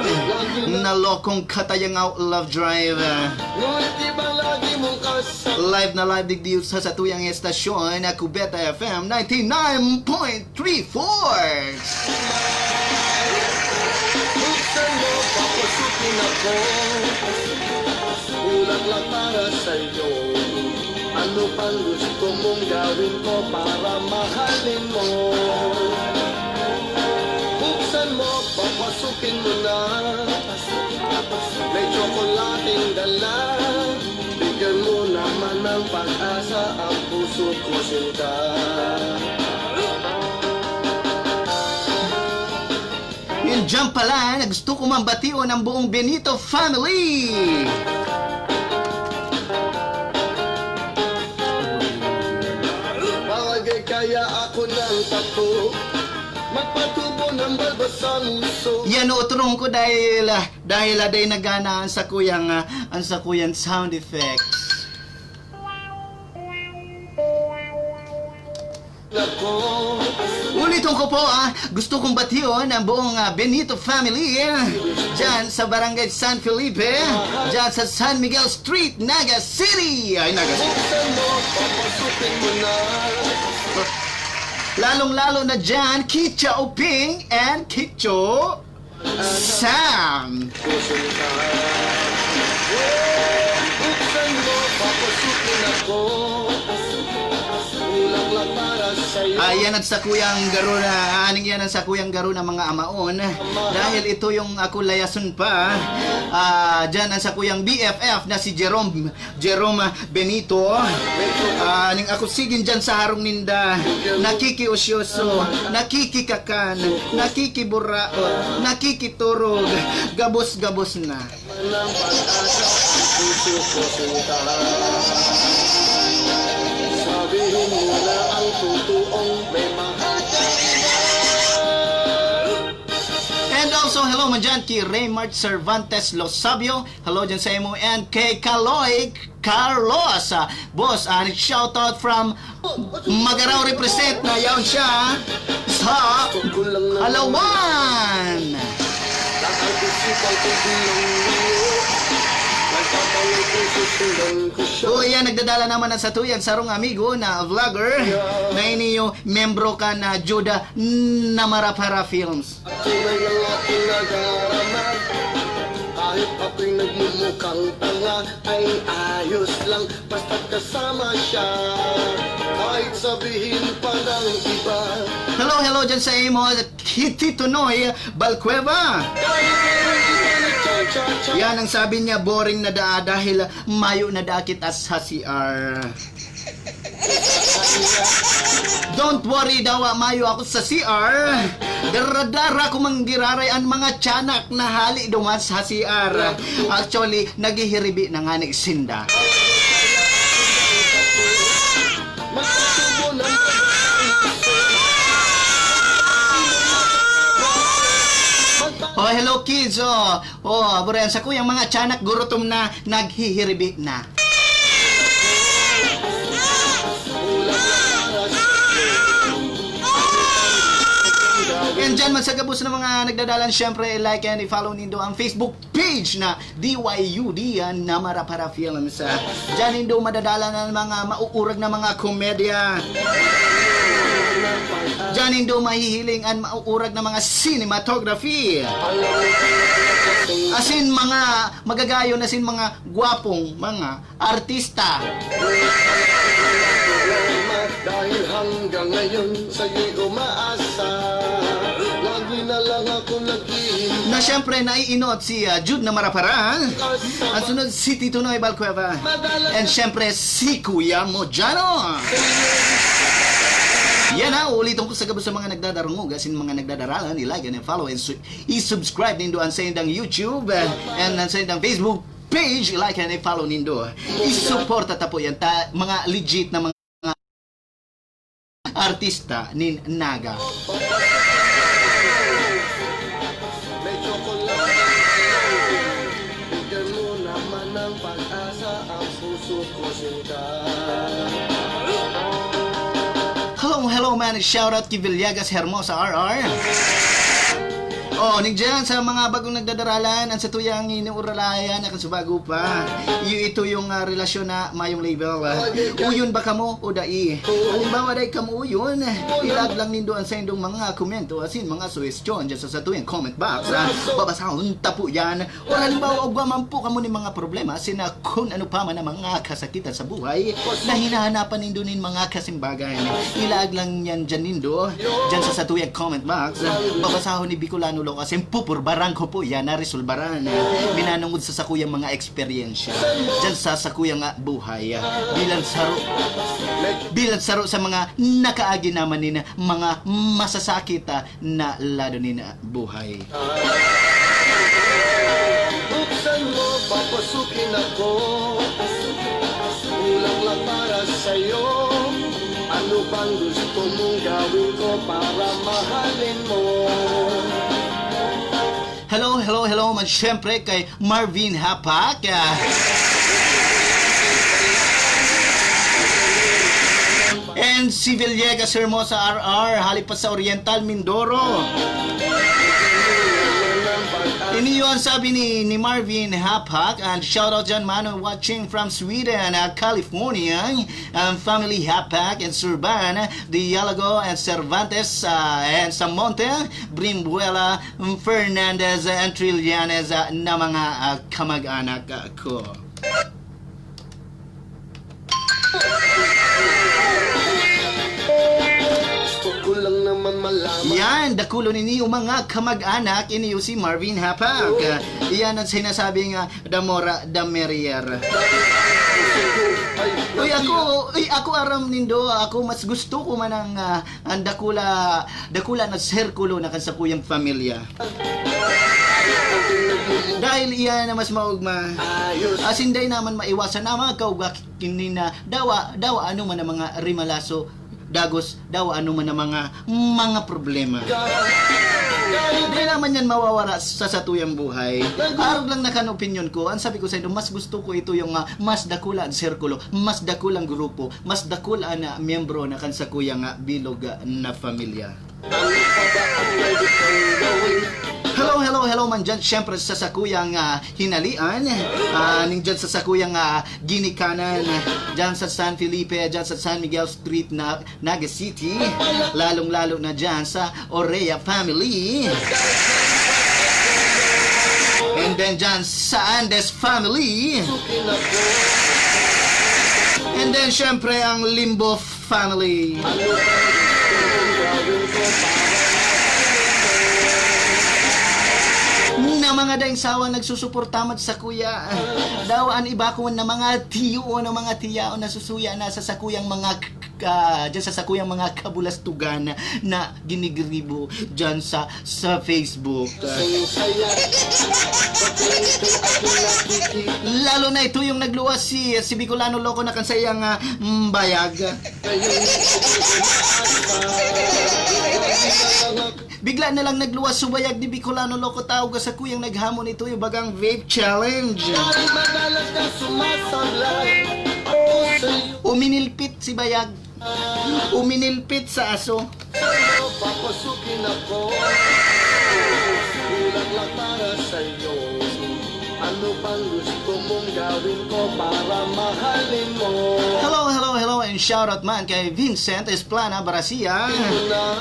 Nalokong Katayangaw Love Drive. ngunit iba lagi mong kasama. Live na live digdiyo sa satuyang estasyon na Cubeta FM 99.34. Buksan mo, papasukin ako. Ulat lang para sa'yo. Ano pang gusto mong gawin ko para mahalin mo? Buksan mo, papasukin mo na. May tsokolating dala. Bigyan mo naman ng pag-asa ang puso ko sinta. Yun dyan pala, na gusto ko mambatiyo ng buong Benito family. Palagay kaya ako ng tato. Magpatubo ng balbasang uso. Yan uturong ko dahil aday nagana ang sa kuyang sound effects. Nako, Ulitin ko po gusto kong batiyon ang buong Benito family dyan sa Barangay San Felipe, dyan sa San Miguel Street, Naga City. Ay, Naga City. buksan mo, papasukin mo na. Lalong-lalo na dyan, Kicha Uping and Kicho Sam. Pusin ka. Buksan mo, papasukin ako. Ulang lang para sa'yo. Yan ang sakuyang garo na, aning yan ang sakuyang garo ng mga amaon. Dahil ito yung ako layason pa. Dyan ang sakuyang BFF na si Jerome Benito. Aning ako sigin dyan sa harong ninda. Nakikiusyoso, nakikikakan, nakikiburaot, nakikiturog, gabos-gabos na. Ng pag-asa ang puso ko sinta. Sabihin mo na ang totoong may mahal ka. And also, hello man dyan kay Raymart Cervantes Losabio. Hello dyan sa imo. And kay Kaloy Carlos. Boss, shoutout from Magaraw represent na yaon siya sa Halawan. Nakag-isipan ko bilang nagtatanong kung susundan ko siya. So, yan, nagdadala naman ng satuyang sarong amigo na vlogger na iniyo membro ka na Juda Namarapara Films. At tunay ng aking nag-aarama. Kahit ako'y nagmumukhang tanga, ay ayos lang basta't kasama siya. Kahit sabihin pa ng iba, Hello dyan sa imo, Tito Noy Balcueva. kahit meron iba nagcha-cha-cha. Yan ang sabi niya, boring na dahil mayo na kita sa CR. Don't worry daw, mayo ako sa CR. Daradara ko manggiraray ang mga tiyanak na hali duman sa CR. Actually, naghihiribi na nga ni Sinda. Magpatubo ng Oh, hello kids. Buren sa kuyang mga tiyanak gurutom na naghihiribi na. And dyan man sa gabos ng mga nagdadalan, syempre like and i-follow nindo ang Facebook page na DYUD Namara Para Films. Dyan nindo madadala ng mga mauurag na mga komedya. Dyan nindo mahihiling ang mauurag na mga cinematography. Asin mga magagayon, asin mga gwapong mga artista. Dahil hanggang ngayon sa'yo'y umaasa, lagi na lang ako nag-iingat. Na syempre naiinot si Jude na Marapara. Ang sunod si Tito Noy Balcueva. And syempre si Kuya Mojano. Yan na, ulitin ko sa gabos sa mga nagdadarungog, asin mga nagdadaralan, i-like and follow and i-subscribe nindo ang sa indang YouTube and ang sa indang Facebook page, i-like and follow nindo. I-support at po yan, mga legit na mga artista ni Naga. Medyo ko lang, bigyan mo naman ng pag-asa ang puso ko sinta. Hello man, shout out kay Villegas Hermosa RR. Oh, nigdiyan sa mga bagong nagdadaralan, ang sa tuyang inuuralayan, akan subago pa. Ito yung relasyon na mayong label. Uyon ba kamo o dai? Halimbawa dai kamo uyon, ilag lang nindo ang sa indong mga komento, asin mga suggestion dyan sa tuyang comment box. Babasahon tapo yan. O halimbawa, ogwaman po kamo ni mga problema, asin kung ano pa man ang mga kasakitan sa buhay, na hinahanapan nindo nin mga kasimbagay. Ilag lang yan dyan nindo, dyan sa tuyang comment box. Babasahon ni Bicolano kasi pupurbaran ko po yan na resolbaran. Binanungod sa sakuyang mga eksperyensya dyan sa sakuyang buhay bilang saro sa mga nakaagi naman nina mga masasakit na lado nina buhay. Buksan mo, papasukin ako, kulang lang para sa'yo. Ano bang gusto mong gawin ko para mahalin mo? Hello man syempre kay Marvin Hapak. And si Villegas Hermosa RR, halipat sa Oriental Mindoro. Iniyo ang sabi ni Marvin Hapak, and shout out dyan man watching from Sweden, California, family Hapak and Surban, Dialogo and Cervantes, and Samonte, Brimbuela, Fernandez, and Trillanes na mga kamag-anak ko. Gusto ko lang naman malaman. Yan, dakulo ninyo mga kamag-anak, iniyo si Marvin Hapak. Yan ang sinasabing Damora Damerier. Ako aram nindo, ako mas gusto ko man ang dakula na sirkulo na kansakuyang pamilya. Dahil iyan na mas maugma. Asin day naman maiwasan na mga kaugak kinina dawa ano man ang mga rimalaso dagos daw ano man ang mga problema. Hindi naman yan mawawala sa satuyang buhay. Arog lang nakan opinion ko. Ang sabi ko sa inyo, mas gusto ko ito yung mas dakulaan sirkulo, mas dakulang grupo, mas dakulaan na miyembro na kansakuyang bilog na pamilya. Hello man dyan, syempre sa sakuyang hinalian, dyan sa sakuyang ginikanan, dyan sa San Felipe, dyan sa San Miguel Street, Naga City, lalong-lalo na dyan sa Orea family, and then dyan sa Andes family, and then syempre ang Limbo family. Na mga daing sawa nagsusuportamat sa kuya. Dawaan iba ko na mga tiyo o na mga tiyao na susuya na sa sakuyang mga dyan sa sakuyang mga kabulastugan na ginigribo dyan sa Facebook. Lalo na ito yung nagluwas si Bicolano Loco na kansayang bayag. Bigla na lang nagluwas subayag ni Bicolano Loco, tawag sa kuyang naghamon ito yung bagang vape challenge. Uminilpit si bayag. Uminilpit sa aso. papasukin ako. Kulang lang para sa'yo. Ano bang gusto mong gawin ko para mahalin mo? Hello, and shoutout man kay Vincent Esplana Brasia.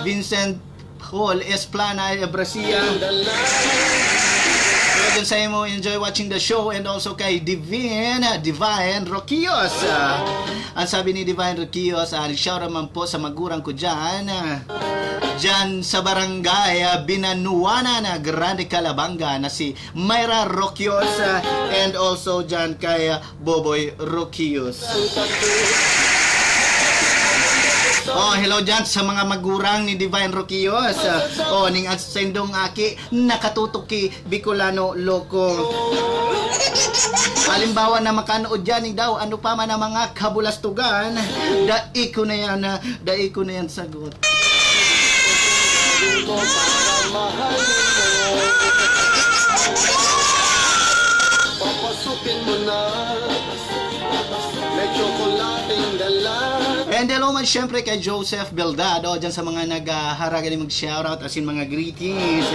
Vincent Hall Esplana Brasia. Dyan sa mo, enjoy watching the show, and also kay Divine Roquios. Ang sabi ni Divine Roquios, shout out man po sa magurang ko dyan. Dyan sa barangay Binanuana na Grande Calabanga na si Myra Roquios, and also dyan kay Boboy Roquios. Oh, hello dyan sa mga magurang ni Divine Roquios. Oh, ning at sendong aki nakatutok ki Bicolano Loco. Halimbawa na makanood dyan daw, ano pa man ang mga kabulastugan, dai ko na yan sagot. Papasukin mo na, may tsokolating dala. And hello man syempre kay Joseph Beldado dyan sa mga naghaharagan ni mag-shoutout as in mga greetings.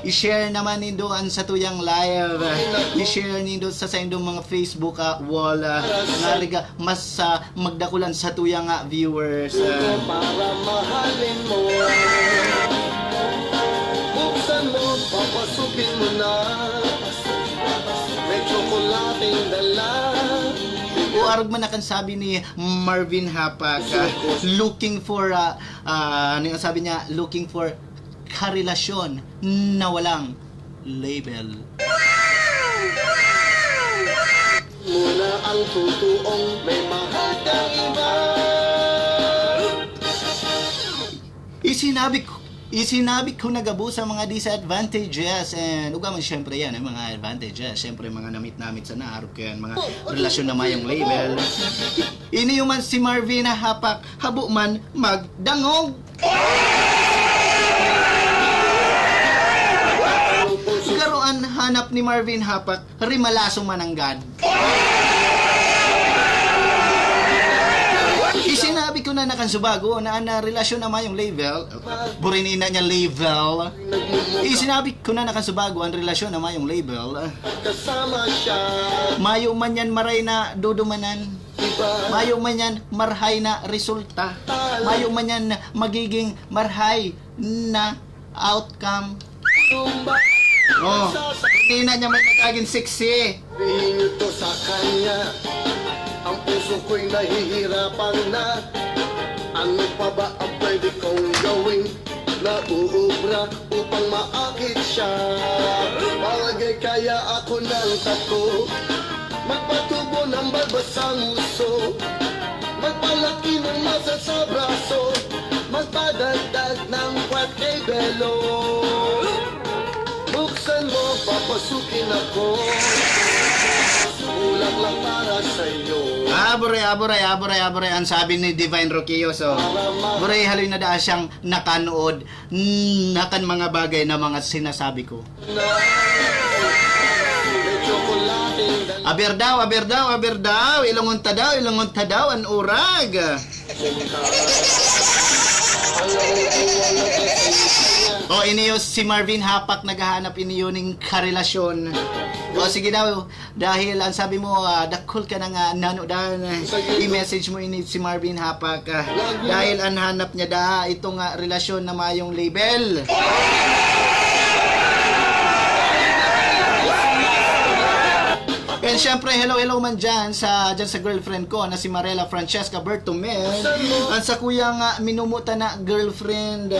I-share naman nindo ang sa tuyang live. I-share nindo sa indong mga Facebook wall nga riga mas magdakulan sa tuyang viewers. Para mahalin mo, buksan mo, papasukin mo na, may tsokolating dala. O arog man akan sabi ni Marvin Hapak, looking for ano yung sabi niya, looking for karelasyon na walang label. Muna ang totoong may mahal kang iba. Isinabi ko na gabo sa mga disadvantages, and uga man syempre yan, mga advantages, syempre mga namit-namit sa naharap ko yan, mga relasyon na mayong label. Ini man si Marvin Hapak, habo man magdangog. Garoan hanap ni Marvin Hapak, rimalaso mananggad. Isinabi ko na nakansubago na ang relasyon na mayong label, burinina niya label. Isinabi ko na nakansubago ang relasyon na mayong label. Kasama siya, Mayo man yan maray na dudumanan. iba. Mayo man yan marhay na resulta. Mayo man yan magiging marhay na outcome. Tumba, Oh, burinina niya may nagaging sexy. sabihin niyo to sa kanya. Ang puso ko'y nahihirapan na. Ano pa ba ang pwede kong gawin na uubra upang maakit siya? Palagay kaya ako ng tato, magpatubo ng balbasang uso, magpalaki ng masa sa braso, magpadagdag ng kwate belo. Buksan mo, papasukin ako, kulang lang para sa'yo. Abore, ang sabi ni Divine Roquios. Bure, haloy na daan siyang nakanood nakan mga bagay na mga sinasabi ko. Aber daw, ilungon ta daw, ang urag. O, iniyo si Marvin Hapak naghahanap iniyo ng karelasyon. O, sige daw, dahil ang sabi mo, dakol ka na nga nanodan, i-message mo ini si Marvin Hapak. Dahil ang hanap niya itong relasyon na mayong label. And syempre, hello man dyan sa girlfriend ko na si Marela Francesca Bertomen. Ang sa kuyang minumuta na girlfriend.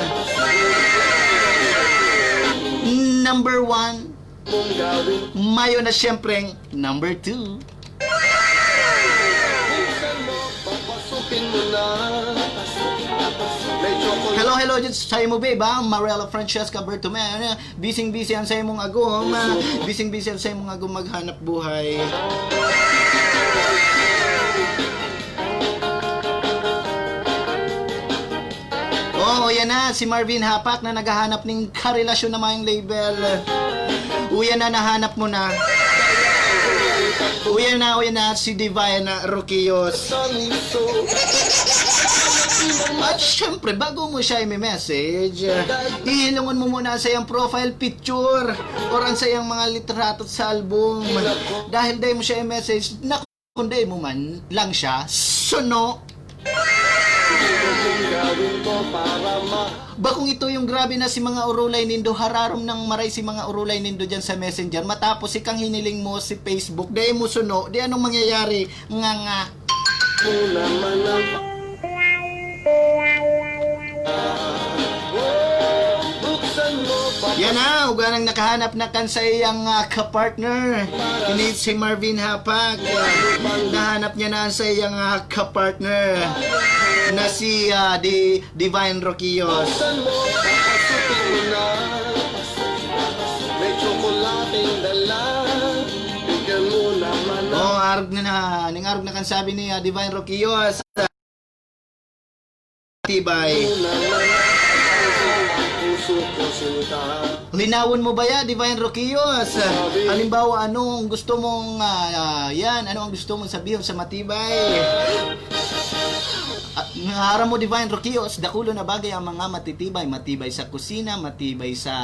Number 1. Mayo na syempre, number 2. Hello dyan sa imo babe, Marela Francesca Bertomen. Busy ang sa imong agom. Busy ang sa imong agom maghanap buhay. Oh, yan na, si Marvin Hapak na naghahanap ng karelasyon na mayong label. Uyan na, nahanap mo na. Uyan na, si Divine Roquios. At syempre, bago mo siya i-message, ihilungan mo muna sa iyang profile picture or ang sa iyang mga litrato sa album. Dahil dahil mo siya i-message, kundi mo man lang siya, suno. Bakong ito yung grabe na si mga urulay nindo, hararom ng maray si mga urulay nindo dyan sa messenger, matapos ikang hiniling mo si Facebook, dahil mo suno, di anong mangyayari? Nga. Yan na, uganang nakahanap na kan sa iyang kapartner. Ini si Marvin Hapag. Nahanap niya na sa iyang kapartner na si Divine Roquillos. Oh, arog na. Ningarog na kan sabi ni Divine Roquillos. Tibay. Linawon mo ba ya, Divine Roquillos? Halimbawa, anong gusto mong ano ang gusto mong sabihin sa Matibay? Harap mo, Divine Roquillos, dakulo na bagay ang mga matibay sa kusina, matibay sa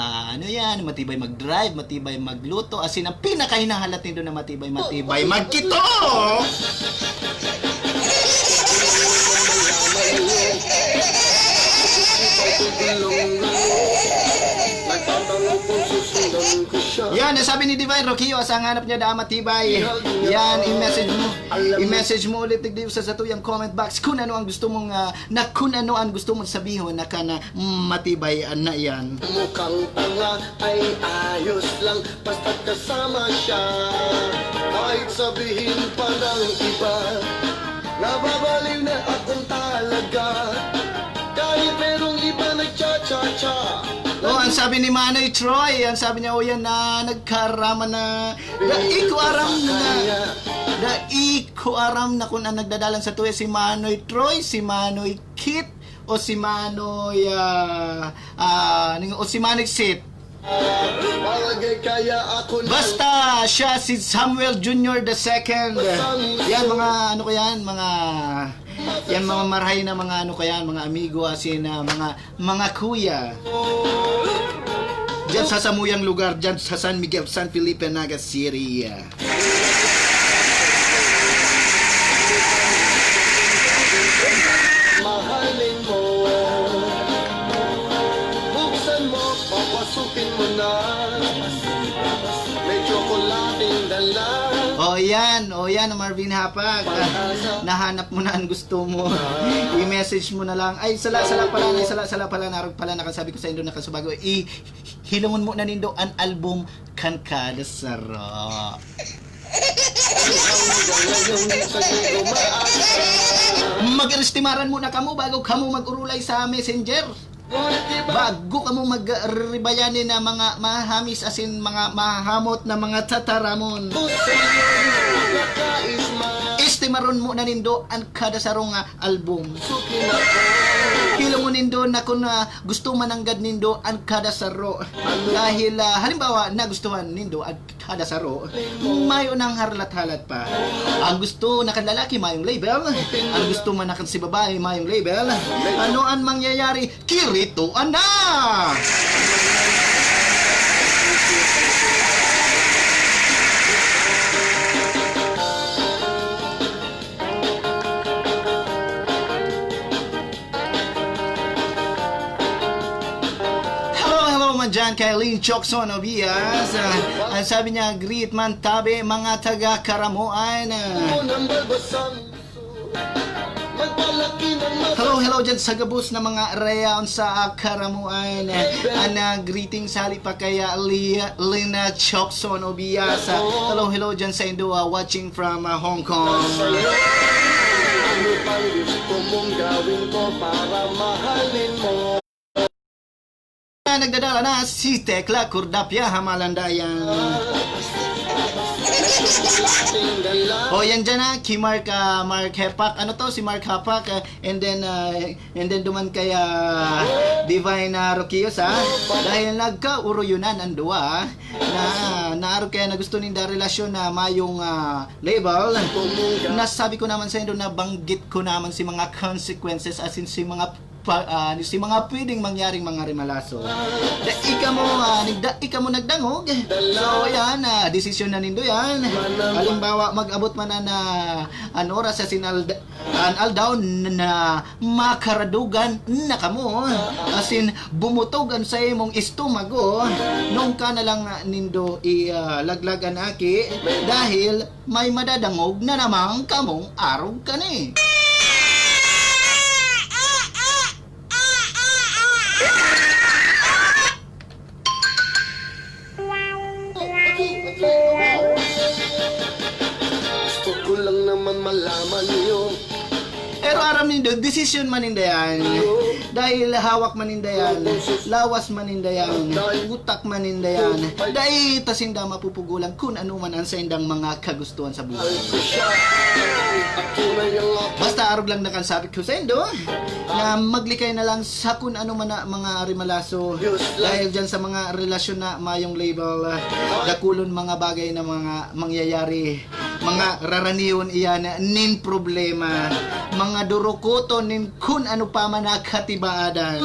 matibay mag-drive, matibay magluto, asin ang pinakahinahalat nito na matibay magkito. Yan, nasabi ni Divine Roquillos, ang hanap niya da matibay. Yan, i-message mo ulit dito sa tuyang comment box kung ano ang gusto mong kung ano ang gusto mong sabihin na kana matibay na yan. Mukhang tanga ay ayos lang basta kasama siya. Kahit sabihin pa ng iba, nababaliw na akong talaga. Kahit merong iba nagcha-cha-cha. Oh, ang sabi ni Manoy Troy, ang sabi niya, yan na nagkarama na iko aram na kung ang nagdadalan sa tuwi si Manoy Troy, si Manoy Kit, o si Manoy o si Manoy Sit. Basta siya si Samuel Jr. II. Yan mga yan mga marhay na mga mga amigo, asin mga kuya. Diyan sa samuyang lugar, diyan sa San Miguel, San Felipe, Naga City. Mahalin mo, buksan mo, papasukin mo na. May tsokolating dala. O yan, Marvin Hapag. Nahanap mo na ang gusto mo. I-message mo na lang. Ay, sala pala, narog pala, nakasabi ko sa indo, nakasubago. Hilungon mo na nindo ang album Kankada Saro. Mag-estimaran muna kamo bago kamo mag-urulay sa messenger. Bago kamo mag-ribayanin na mga mahamis, asin mga mahamot na mga tataramon. Estimaron mo na nindo ang kada sarong album. Hilo mo nindo na kung gusto mananggad nindo ang kada saro. Dahil halimbawa nagustuhan nindo ang kada saro, mayo nang harlat-halat pa. Ang gusto na kan lalaki mayong label, ang gusto man na kan si babae mayong label. Ano ang mangyayari? Kirito na! Dyan kay Lynn Chokson Obias. Ang sabi niya, greet man tabi mga taga Karamuan. Hello dyan sa gabos na mga rayon sa Karamuan. Greeting sali pa kaya Lynn Chokson Obias. Hello dyan sa Indo, watching from Hong Kong. Ano pang gusto mong gawin ko para mahalin mo? Nagdadala na si Tekla Kurdapya Hamalandayan. ating dala. O yan dyan Mark Hepak. Ano to? Si Mark Hepak. And then duman kay Divine Roquios dahil nagka-uruyunan ang duwa naaro kaya na gusto ninda relasyon na mayong label. Nasabi ko naman sa inyo na banggit ko naman si mga consequences as in si mga pwedeng mangyaring mga rimalaso. Ika mo nagdangog. So yan, desisyon na nindo yan. Halimbawa, mag-abot man na an oras sa aldaw na makaradugan na kamo. As in, bumutogan sa imong istomago. Nung ka na lang nindo ilaglagan aki dahil may madadangog na namang kamong araw ka ni. Gusto ko lang naman malaman niyo. Pero aram nindo, decision man ninda yan. Dahil hawak man ninda yan, lawas man ninda yan, utak man ninda yan. Dahil tasinda mapupugulan kung ano man ang sa indang mga kagustuhan sa buhay. Basta arog lang nakansabi ko sa indo na maglikay na lang sa kung ano man na mga rimalaso. Dahil dyan sa mga relasyon na mayong label, dakulon mga bagay na mga mangyayari, mga raraniyon iyan nin problema, mga durukoto nin kun ano pa man nakatibaadan.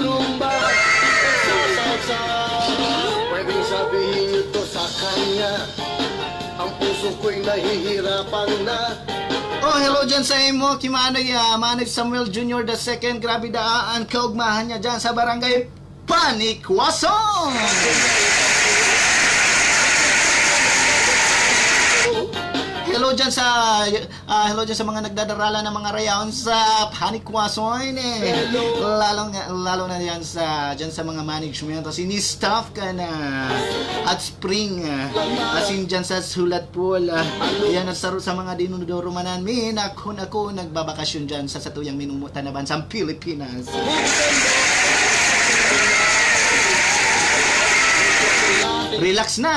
Pwedeng sabihin niyo to sa kanya, ang puso ko'y nahihirapan na. Oh, hello dyan sa imo, Kimanag Samuel Jr. II. Grabe daan kaugmahan niya dyan sa barangay Panikwason. Hello dyan sa mga nagdadarala ng mga rayon sa Panikwason lalo na dyan sa mga management as in staff ka na at spring as in dyan sa sulat pool yan at sa mga dinuduro manan min ako nagbabakasyon dyan sa satuyang minumutan na bansang Pilipinas. Relax na,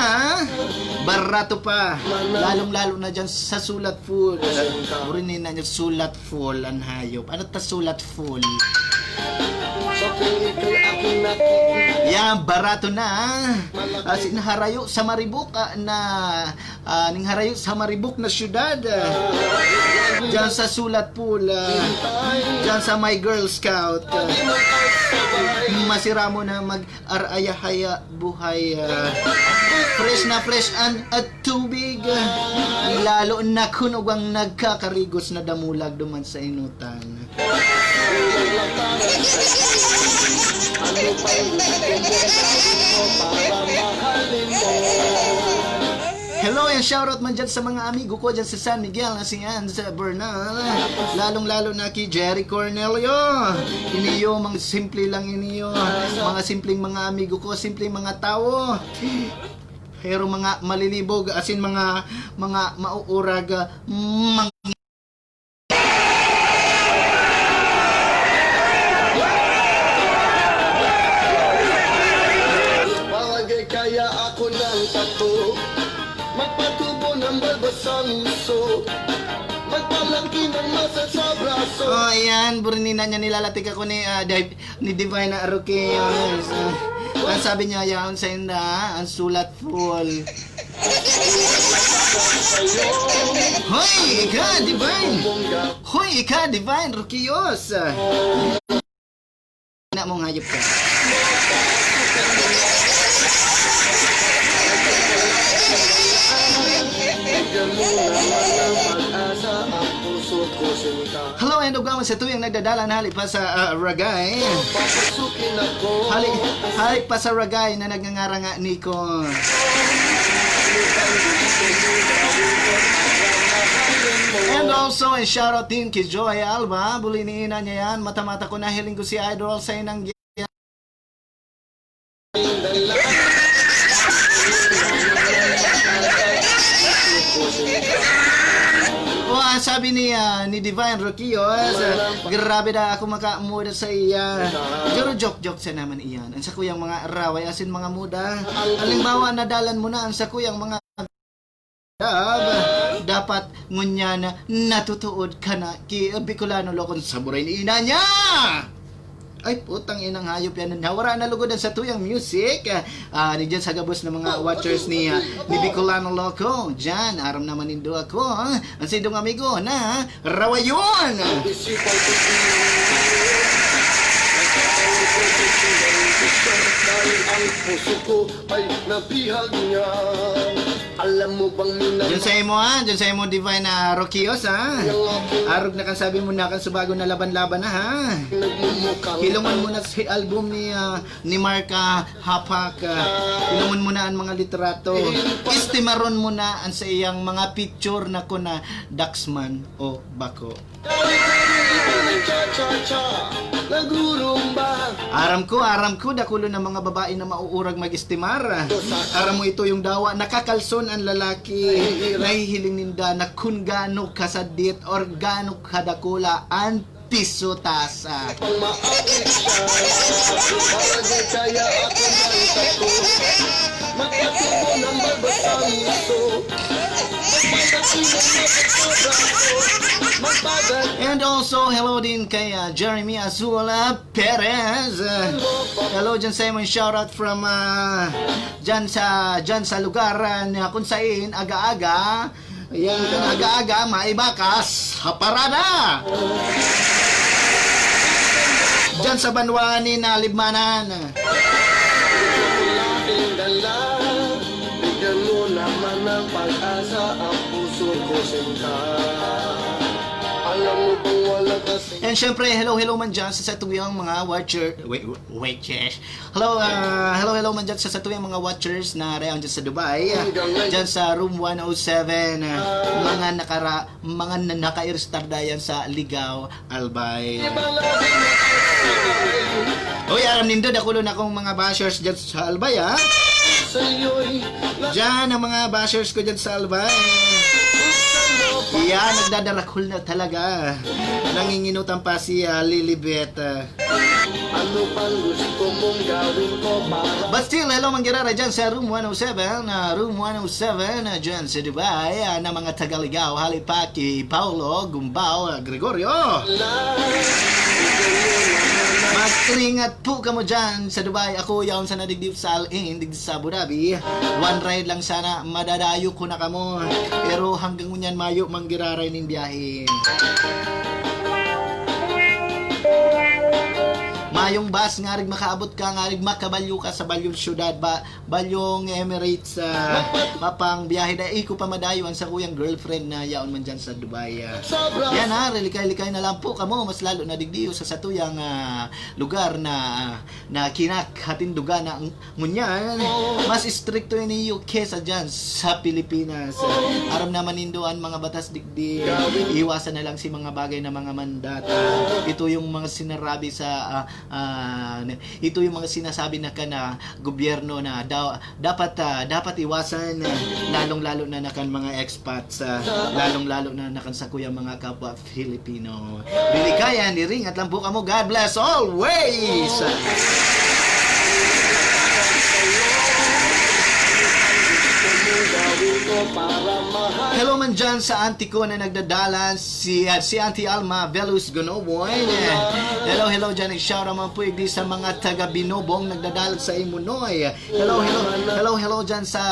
barato pa. Lalong-lalo na dyan sa sulat full. Burinin na dyan sulat full ang hayop. Ano ta sulat full? Yan, barato na. Sinharayo sa Maribok ningharayo sa Maribok na syudad. Diyan sa sulat pool. Diyan sa My Girl Scout. Masira mo na mag-arayahaya buhay. Fresh na fresh at tubig. Lalo na kunog ang nagkakarigos na damulag duman sa inutan. Hello and shoutout man dyan sa mga amigo ko dyan sa San Miguel na singan sa Bernal. Lalong-lalo na kay Jerry Cornelio. Iniyo, mga simple lang iniyo. Mga simpleng mga amigo ko, simpleng mga tao. Pero mga malilibog, as in mga mauurag, kaya ako ng tato, magpatubo ng balbasang uso, magpalaki ng masa sa braso. Oh, ayan, burinina niya nilalatik ako ni Divine Roquios. Ang sabi niya, yaon sa inda, ang sulat full. Hoy, ika, Divine! Hoy, ika, Divine Roquios! Na mong hayop ka. Hello and ugawan sa tuyang nagdadala na halik pa sa Ragay. Halik pa sa Ragay na nagngangaranga Nico. And also and shoutout din kay Joy Alba. Buliniina niya yan. Mata-mata ko na hiling ko si Idol sa inang sabi ni Divine Roquios, grabe na ako makamuda sa iya. Pero joke sa naman iyan. Ang sa kuyang mga raway asin mga muda. Halimbawa nadalan mo na ang sa kuyang mga dapat ngunya na natutuod ka na ki Bicolano lokon sa buray ni ina niya. Ay, putang inang hayop yan. Nawara na lugodan sa tuyang music. Diyan sa gabos ng mga watchers ni Bicolano Loco. Diyan, aram naman nindo ako. Ang sidong amigo na Rawayon. Isipan ko dahil ang puso ko ay nabihag niya. Alam mo bang Diyan sa imo diyan sa imo divine na Roquios Arog na kan sabi mo na kan subago na laban-laban na ha. nagmumukhang Kilungan mo na si album ni Mark Hapak. Kilungan mo na ang mga literato. Istimaron mo na ang sa iyang mga picture na ko na Daxman o Bako. cha-cha-cha nagurumba. Aram ko, dakulo ng mga babae na mauurag mag-istimar. Aram mo ito yung dawa, nakakalson ang lalaki. Nahihiling ninda na kun gaano kasadit or gaano kadakula ang pisutasa. Pang maakit siya, palagay kaya ako ng tato. Magpatubo ng balbasang ito. And also, hello din kay Jeremy Azula Perez. Hello dyan sa imong shoutout from dyan sa lugar na kung saan aga-aga. Yan, aga-aga, maibakas, parada. Dyan sa Banwani na Libmanan. Laking dala, bigyan mo naman ng pag-asa ang puso ko sinta. Alam mo bang wala kasing And syempre, hello man dyan sa satuyang mga watcher. Wait, yes. Hello man dyan sa satuyang mga watchers na rayon dyan sa Dubai. Dyan sa room 107. Mga naka-irstarda yan sa Ligaw, Albay. Uy, aram nindo, dakulo na akong mga bashers dyan sa Albay, ha? sa'yo'y Dyan, ang mga bashers ko dyan sa Albay. Yan, nagdadarakol na talaga. Nanginginutan pa si Lilibet. ano pang gusto mong gawin ko para But still, hello manggirara dyan sa Room 107. Room 107 dyan sa Dubai. Na mga Tagaligaw, Halipaki, Paulo, Gumbao, Gregorio. Mag-ingat po ka mo dyan sa Dubai. Ako yaon sa nadigdip sa Al-Ain, digdi sa Abu Dhabi. One ride lang sana, madadayo ko na kamo. Pero hanggang ngunyan mayo, manggiraray ning biyahe. Mayong bus nga rig makaabot ka nga rig makabalyo ka sa balyong syudad balyong Emirates mapang biyahe da ko pa madayon sa kuyang girlfriend na yaon man dyan sa Dubai. Yan ha, relikay-likay na lang po kamo mas lalo na digdiyo sa satuyang lugar na kinakatindugan na ngunyan mas stricto ni UK sa dyan sa Pilipinas. Aram naman nindoan mga batas digdi iwasan na lang si mga bagay na mga mandata. Ito yung mga sinarabi sa ito yung mga sinasabi na kana gobyerno na dapat iwasan lalong-lalo na nakan mga expats lalong-lalo na nakan sa kuya mga kapwa Filipino. Bilikayan ni ring at lang po kamo. God bless always. Hello man dyan sa auntie ko na nagdadalan si Auntie Alma Velus Gonoboy. Hello dyan, shout out man po igdi sa mga taga Binobong nagdadalan sa Imunoy. Hello dyan sa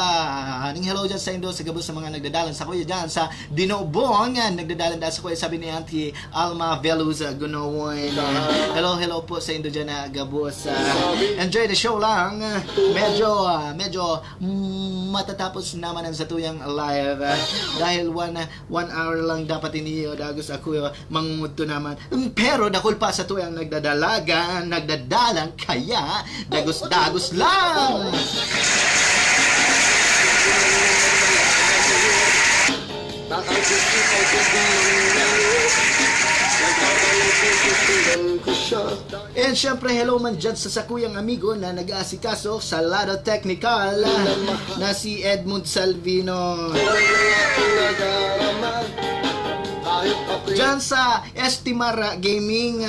Indo sa gabos sa mga nagdadalan sa kuya dyan sa Binobong nagdadalan dahil sa kuya sabi ni Auntie Alma Velus Gonoboy. Hello po sa Indo dyan na gabos. Enjoy the show lang. Medyo matatapos naman ang satuyang live dahil one hour lang dapat iniyo dagos ako mangungudto naman pero dakol pa sa tuyang nagdadalang kaya dagos lang. And syempre, hello man dyan sa sakuyang amigo na nag-aasikaso sa Lado Technical na si Edmund Salvino. Dyan sa Estimar Gaming,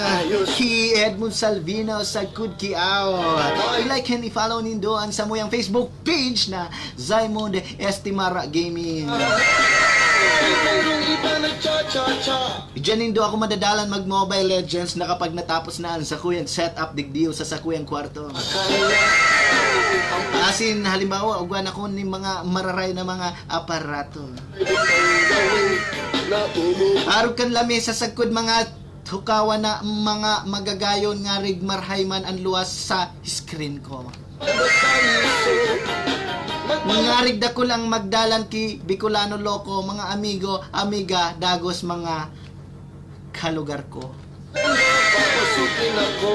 si Edmund Salvino sa Kudkiao. I-like and i-follow nindoan sa muyang Facebook page na Zaimond Estimar Gaming. Diyan indo ako madadalan mag Mobile Legends na kapag natapos na ang sakuyang setup digdiyo sa sakuyang kwarto. Asin halimbawa ugwan ako ni mga mararay na mga aparato. Arog kan lami sa sagkod mga hukawa na mga magagayon nga rigmarhayman ang luwas sa screen ko. Ngarig da ko lang magdalan ki Bicolano Loco, mga amigo, amiga, dagos mga kalugar ko. Papasukin ako,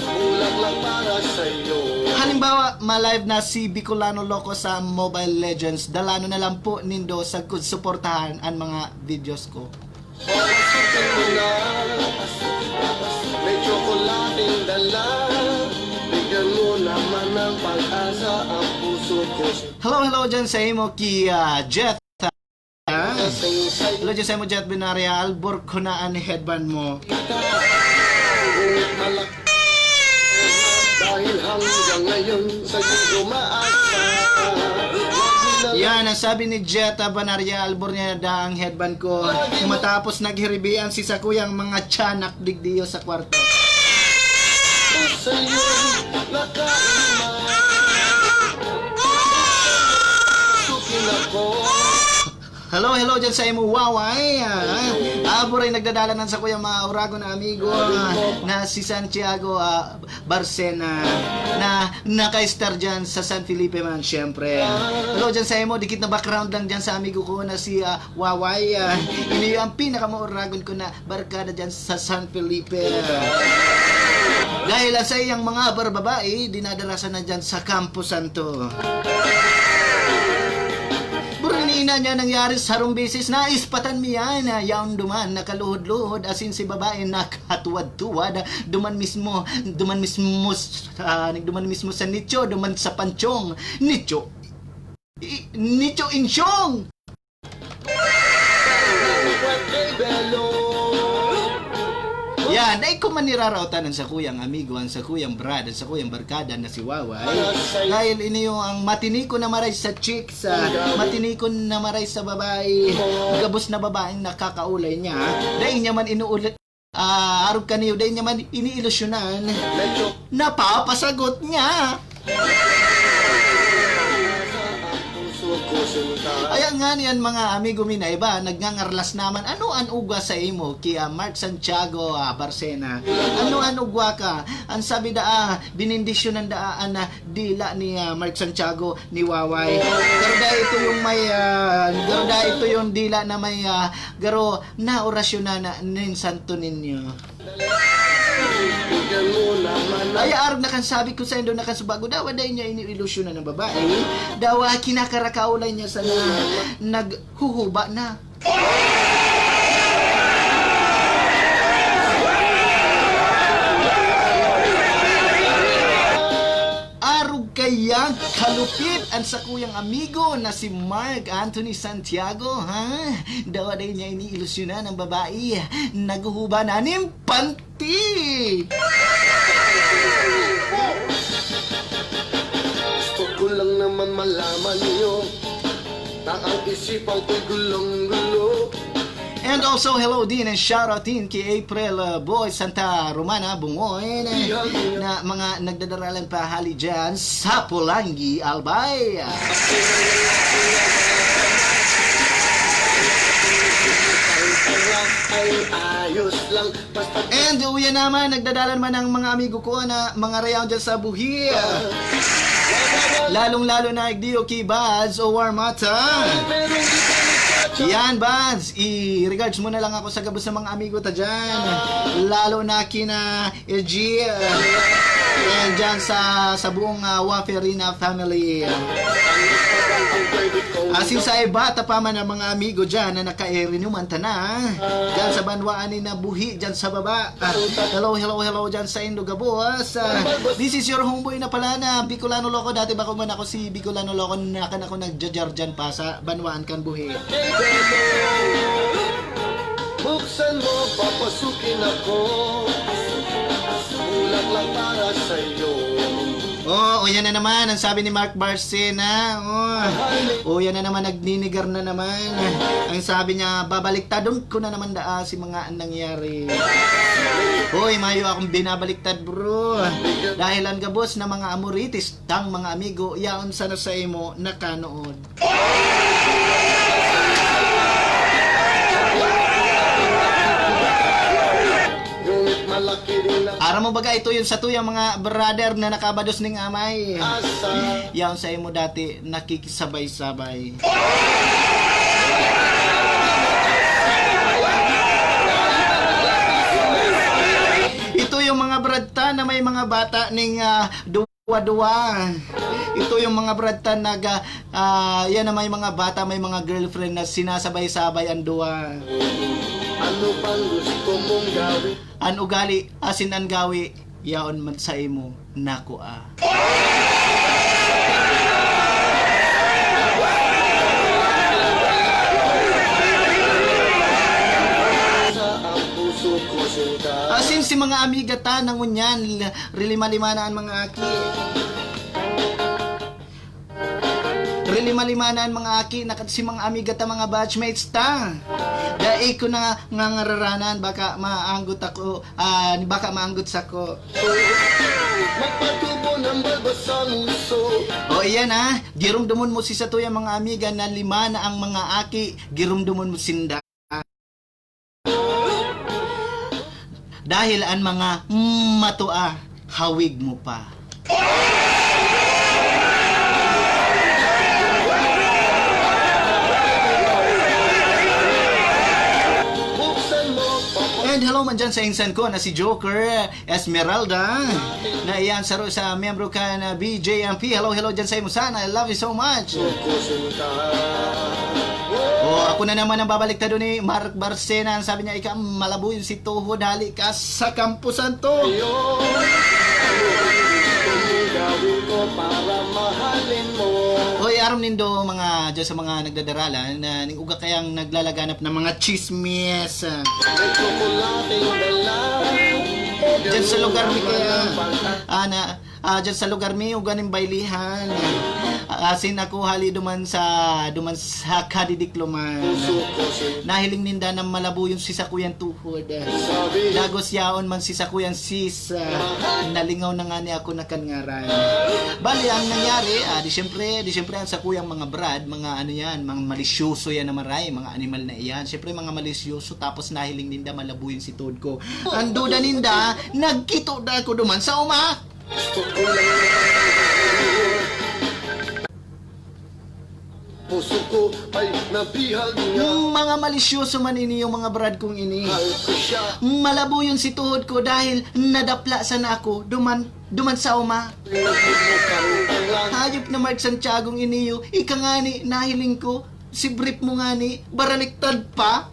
ulang lang para sa'yo. Halimbawa, ma-live na si Bicolano Loco sa Mobile Legends, dalano na lang po nindo sa suportahan ang mga videos ko. Papasukin mo na, may tsokolating dala. Bigyan mo naman ng pag-asa ang puso ko. Hello dyan sa imo ki Jet. Hello dyan sa imo Jet Binaria, albor ko na ang headband mo. Dahil hanggang ngayon sa'yo umaasa. Yan, ang sabi ni Jetta Banaria, albor niya na ang headband ko. Matapos naghiribian si Sakuyang mga tiyanak digdiyo sa kwarto. Sa'yo nakaima, sukin ako. Hello dyan sa imo waway. Aboray nagdadala ng Sakuyang mga orago na amigo na si Santiago Barcena na naka-star dyan sa San Felipe man syempre. Hello dyan sa imo, dikit na background lang dyan sa amigo ko na si Waway. Ini ang pinaka-mauragon ko na barkada dyan sa San Felipe. Dahil sa iyang mga barbabae, dinadarasan na dyan sa Campo Santo. Burinina niya nangyari sa harong beses na ispatan miyan. Yaon duman, nakaluhod-luhod, asin si babae nakatuwad-tuwad. Duman mismo sa nicho, duman sa panchong. Nicho insyong! Yan, ay ko manirarautan ang Sakuyang amigo, ang Sakuyang brad, ang Sakuyang barkada na si Waway. Dahil ini yung ang matiniko na maray sa chicks, matiniko na maray sa babae, gabos na babaeng nakakaulay niya. Dahil niya man inuulit, arog kaniyo, dahil niya man iniilusyonan, napapasagot niya. Ay nga niyan mga amigo mina iba, nagngangarlas naman ano an ugwa sa imo kaya Mark Santiago Barcena. Ano an ugwa ka? Ang sabi binindisyonan daan na dila ni Mark Santiago ni Waway. Garda ito yung may garda ito yung dila na may garo na orasyon na nin santo ninyo. Ay arog na kan sabi ko sa indo na kan subago daw day niya iniilusyonan ng babae daw kinakarakaulay niya sa naghuhuba na. Arog kaya kalupit ang Sakuyang amigo na si Mark Anthony Santiago, ha? Daw day niya iniilusyonan ng babae naghuhuba na ning panty. Gusto ko lang naman malaman niyo na ang isipan ko'y gulong-gulo. And also, hello din and shout out din kay April Boy Santa Romana Bungoy na mga nagdadaralan pa hali dyan sa Pulangi, Albay. And uwi naman, nagdadalan man ng mga amigo ko na mga rayaw dyan sa buhi. Lalong-lalo na igdiyo kay Bads o Warmata. Yan, Bads, i-regards mo na lang ako sa gabos ng mga amigo ta dyan. Lalo na kina LG and dyan sa buong Waferina family. Asin sa iba, tapaman ng mga amigo dyan na naka-erinuman na. Dyan sa banwaan ni na buhi dyan sa baba. Hello dyan sa Indo Gabos. This is your homeboy na pala na Bicolano Loco. Dati ba man ako si Bicolano Loco, nakan ako nagjajar dyan pa sa banwaan kan buhi. Buksan mo, papasukin ako. Ulang lang para sa'yo. Oh, yan na naman ang sabi ni Mark Barcena. Yan na naman, nagninigar na naman. Ang sabi niya, babaliktadon ko na naman si mga nangyari. Hoy, mayo akong binabaliktad, bro. Dahil ang gabos na mga amoritis, tang mga amigo, yaon sana sa imo nakanood. Ngunit malaki din ang Ara mo baga ito yun sa tuyang mga brother na nakabados ning amay. asa. Yaon sa imo dati nakikisabay-sabay. Ito yung mga bradta na may mga bata ning duwa-duwa. Ito yung mga bradta yan na may mga bata, may mga girlfriend na sinasabay-sabay ang duwa. Ano bang gusto mong gawin? An ugali asin ang gawi, yaon man sa imo nako ah. Sa ang puso ko sinta. Asin si mga amiga ta nangunyan, rilima-lima na ang mga aki. Rilima-lima na ang mga aki, si mga amiga ta mga batchmates ta. Dai ko na nga ngararanan, baka maanggot ako, baka maanggot sa ko. Magpatubo ng balbasang uso. O iyan ha, girumdumon mo si Satoy ang mga amiga na 5 na ang mga aki, girumdumon mo sinda. Dahil ang mga matua, hawig mo pa. Buksan mo, And hello man dyan sa insan ko na si Joker Esmeralda na iyan saro sa membro ka na BJMP. Hello dyan sa imo sana. I love you so much. ko sinta. Ako na naman ang babaliktad doon ni Mark Barcena. Sabi niya, ika malabuyin si Tuhod. Hali ka sa kampusan to. Ayun, ano bang gusto mong gawin ko para mahalin mo? Hoy, aram nindo mga dyan sa mga nagdadaralan na uga kayang naglalaganap ng mga chismis. May tsokolating dala. Dyan sa lugar mi kaya dyan sa lugar mi uganing baylihan. Asin ako hali duman sa kadidikloman. Puso ko sinta. Nahiling ninda ng malabo yung sisakuyan tuhod. Sabi, Lagos yaon man sisakuyan sis. Nalingaw na nga ni ako na kangaran. Bali ang nangyari, di syempre ang sakuyang mga brad, mga ano yan, mga malisyoso yan na maray, mga animal na iyan. Syempre mga malisyoso, tapos nahiling ninda malabo yung si tuhod ko. Ang duda ninda, nagkito da ako duman sa uma. gusto ko lang naman. Puso ko ay nabihag niya. Mga malisyoso man ini yung mga brad kong ini. Mahal ko siya. Malabo yung si tuhod ko dahil nadapla sana ako duman sa uma. Nagmumukhang lang. Hayop na Mark Santiago iniyo, ika nga ni nahiling ko, si brief mo nga ni, baraliktad pa.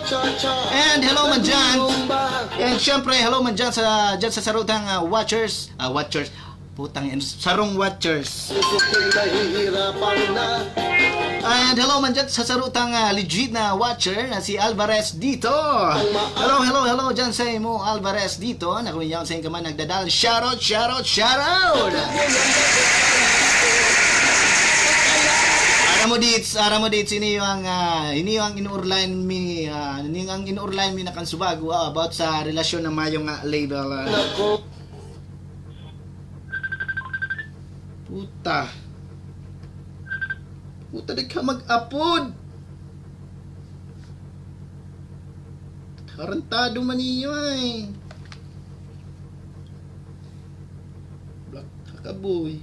Cha-cha. And hello man dyan. Tumba. And syempre, hello man dyan sa sarutang watchers. Putang ina, sarong watchers. Puso ko'y nahihirapan na. And hello man dyan sa sarutang legit na watcher na si Alvarez dito. Hello dyan sa imo Alvarez dito. Nakuyaw sa inyo ka man nagdadal. Shoutout. Ara mo dits ini yung inuurlain mi nakan subago about sa relasyon ng mayong label. Nako. Puta di ka mag-upload. Tarantado man niyo ay. Black ka boy.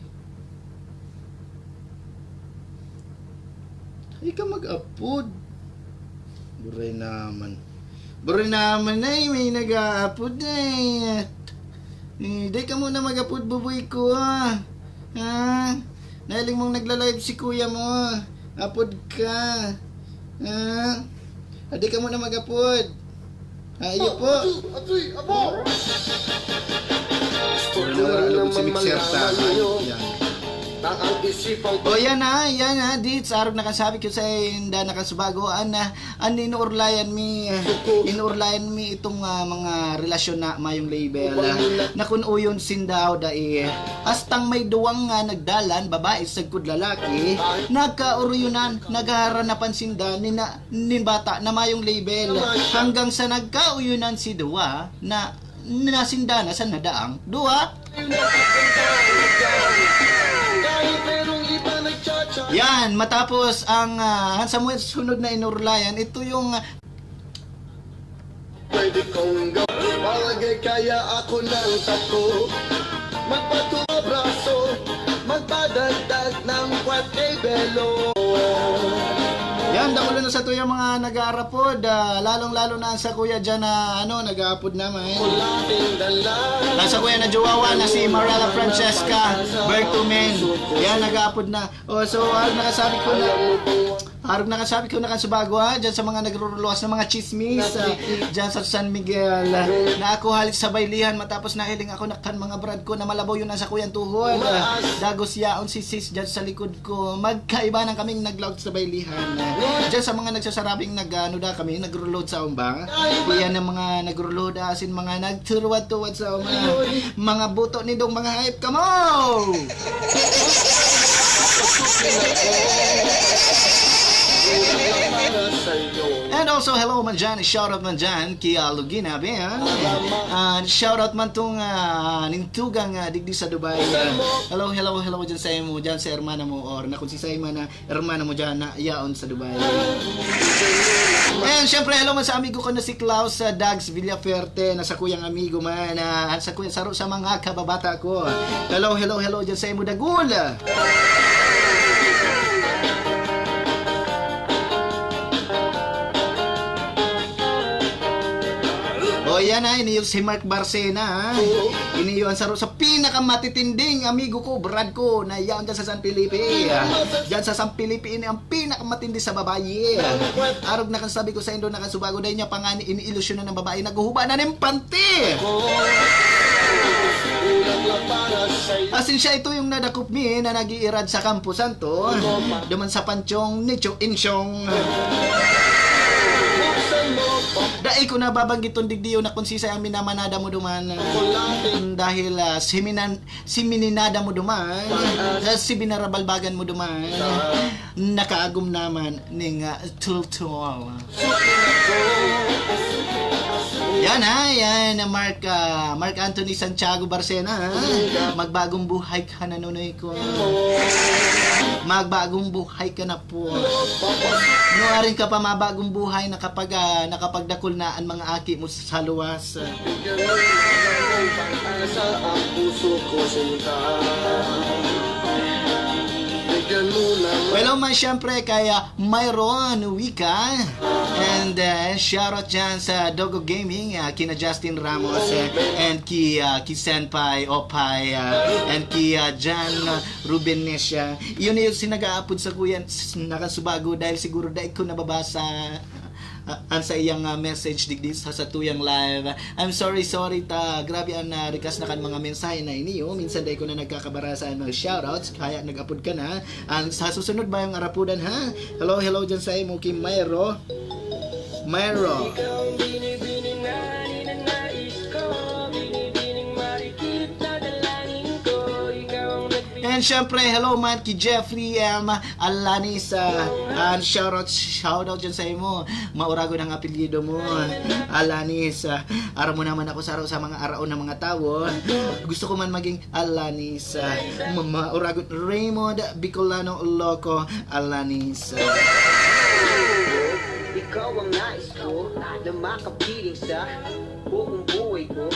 Ay ka mag-upload. Buray naman ay may nag-upload na eh. Hindi ka muna mag-upload buboy ko ah. Nahiling mong nagla-live si kuya mo. Upload ka. Hindi ka muna mag-upload. Iyo po. Atoy, abo. Gusto ko Wala lang si naman Mixer ta. malaman niyo. Yan. na ang isipang O yan na, dit, arog nakasabi ko sa inda nakasubago, an inuurlayan mi itong mga relasyon na mayong label. Na kun uyon sindaw dai, astang may duwang nga nagdalan, babae sagkud lalaki, nagkauruyunan, nagharanapan sinda nin bata na mayong label. Hanggang sa nagkauyunan si duwa na nasinda na sa nadaang duwa. Yan, matapos ang sa sunod na inurlayan, ito yung pwede kong gawin. Palagay kaya ako ng tako, magpatuwa braso, magpadagdag ng kwate belo. yan, dakulo na sa tuyo mga nag-aarapod, lalong-lalo na sa kuya dyan na nag-aapod naman. Lating dala, Nasa kuya na jowawa na si Marella Francesca Bertumen. Yan, nag-aapod na. So, harap nakasabi ko nakasubago dyan sa mga nagruruluwas ng mga chismis dyan sa San Miguel na ako halik sa baylihan matapos nahiling ako nakan mga brad ko na malabaw yun nasa kuyang tuhod. Dagos yaon si sis dyan sa likod ko. Magkaiba ng kaming nagload sa baylihan. Dyan sa mga nagsasarabing kami nagruload sa umba. Yan ang mga nagruload asin mga nagturuwad-tuwad sa umba. Mga buto ni dong mga hype kamo! And also, hello man dyan, shoutout man dyan kaya Lugina Ben. Shoutout man tong nintugang digdi sa Dubai. Hello dyan sa imo, dyan sa hermana mo or na kung si sa ima na hermana mo dyan na yaon sa Dubai. And syempre, hello man sa amigo ko na si Klaus Dags Villaferte na sa kuyang amigo man sa kuyang saro sa mga kababata ko. Hello dyan sa imo Dagul. O yan iniyo si Mark Barcena. Iniyo ang saro sa pinakamatitinding amigo ko, brad ko, na yan dyan sa San Felipe. Dyan sa San Felipe, ini ang pinakamatindi sa babae. Arog na kan sabi ko sa Indo na kasubago dahil niya pangani iniilusyon na ng babae, naghuhuba na ng panty. Asin siya ito yung nadakop mi na nag-iirad sa Campo Santo. Duman sa Panchong Nicho Insyong. Dahil ko na babanggiton digdiyo na kung sisay ang minamanada mo duman dahil si mininada mo duman si binarabalbagan mo duman nakaagum naman ning tultul. Yan Mark Anthony Santiago Barcena magbagong buhay ka na nunoy ko. Magbagong buhay ka na po. Nuarin ka pa mabagong buhay na kapag nakapagdakol na ang mga aki mo sa luwas. Sa ang puso ko sinta. Well, man, syempre kaya Myron Wika and shoutout dyan sa Dogo Gaming kina Justin Ramos and ki Senpai Opay and ki Jan Ruben Nesha. Yun yung sinag-aapod sa kuya nakasubago dahil siguro dahil ko nababasa sa iyang message digdi sa tuyang live. I'm sorry ta grabe ang request na kan mga mensahe na iniyo minsan dahil ko na nagkakabara sa mga shoutouts kaya nag-upload ka na sa susunod ba yung arapudan ha. Hello dyan sa imo Kim Mayro. And syempre, hello man ki Jeffrey Alanis and shoutout dyan sa imo. Maurago ng apelyido mo Alanis. Ara mo naman ako sa mga araw ng mga tao. Gusto ko man maging Alanis. Maurago Raymond Bicolano Loco Alanis. Ikaw ang nais ko na makapiling sa buong buhay ko,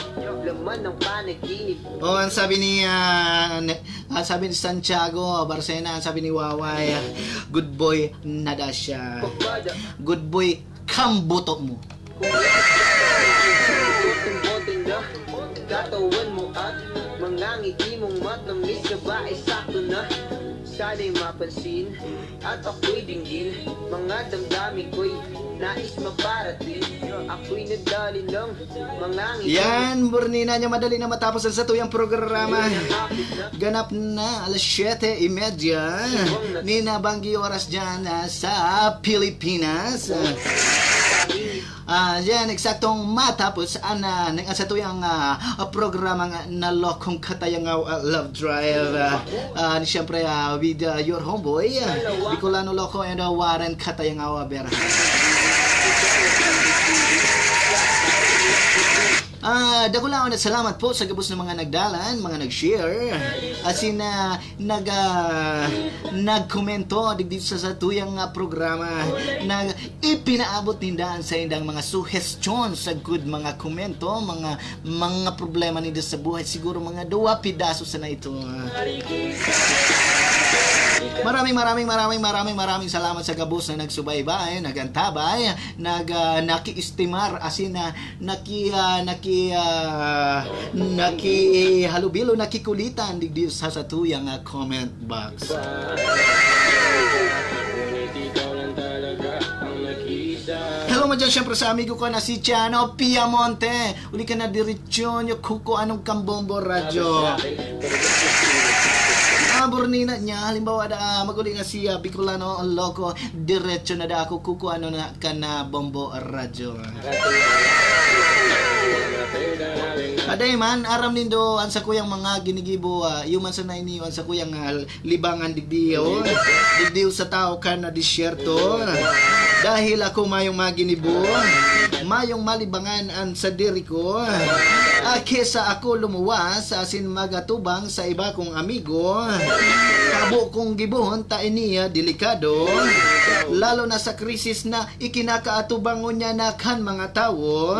laman ng panaginip. Ang sabi ni Santiago Barcena, ang sabi ni Waway, good boy nada siya. Good boy kambuto mo. Katawan mo at mga ngiti mong matamis na ba ay sakto na. sana'y mapansin at ako'y dinggin. Mga damdamin ko'y nais maparating. Ako'y nagdalin lang mga ngiti. Yan, Burnina niya madali na matapos ang satuyang programa. Ganap na alas 7:30. Ninabanggi oras dyan sa Pilipinas. Yan, eksaktong matapos ang satuyang programang Nalokong Katayangaw Love Drive. Siyempre, with your homeboy, Bicolano Loco and Warren Katayangaw Berha. Dakulaon at salamat po sa gabos ng mga nagdalan, mga nag-share, asin nagkomento dito sa tuyang programa, ipinaabot nindaan sa indang mga suggestion sa good mga komento, mga problema nila sa buhay, siguro mga 2 pidaso sa na ito. Maraming salamat sa gabos na nagsubaybay, nagantabay, nakiistimar, asin nakihalubilo, nakikulitan digdi sa satuyang comment box. Hello mo dyan, syempre sa amigo ko na si Chano Piamonte. Uli ka na diretsyon yung kuko anong Kambombo Radyo. Burnina niya, halimbawa maguli nga si Bicolano Loco, diretso na da ako kuko ano na ka na Bombo Radyo. Aday man, aram nindo ang sa kuyang mga ginigibo, yuman sa nainiwan sa kuyang libangan digdiyo sa tao ka na disyerto. Dahil ako mayong maginibo, mayong malibangan ang sa diri ko. Kesa ako lumuwas, asin magatubang sa iba kong amigo. Kabo kong gibuhon ta iniya delikado. Lalo na sa krisis na ikinakaatubangon niya na kan mga tao.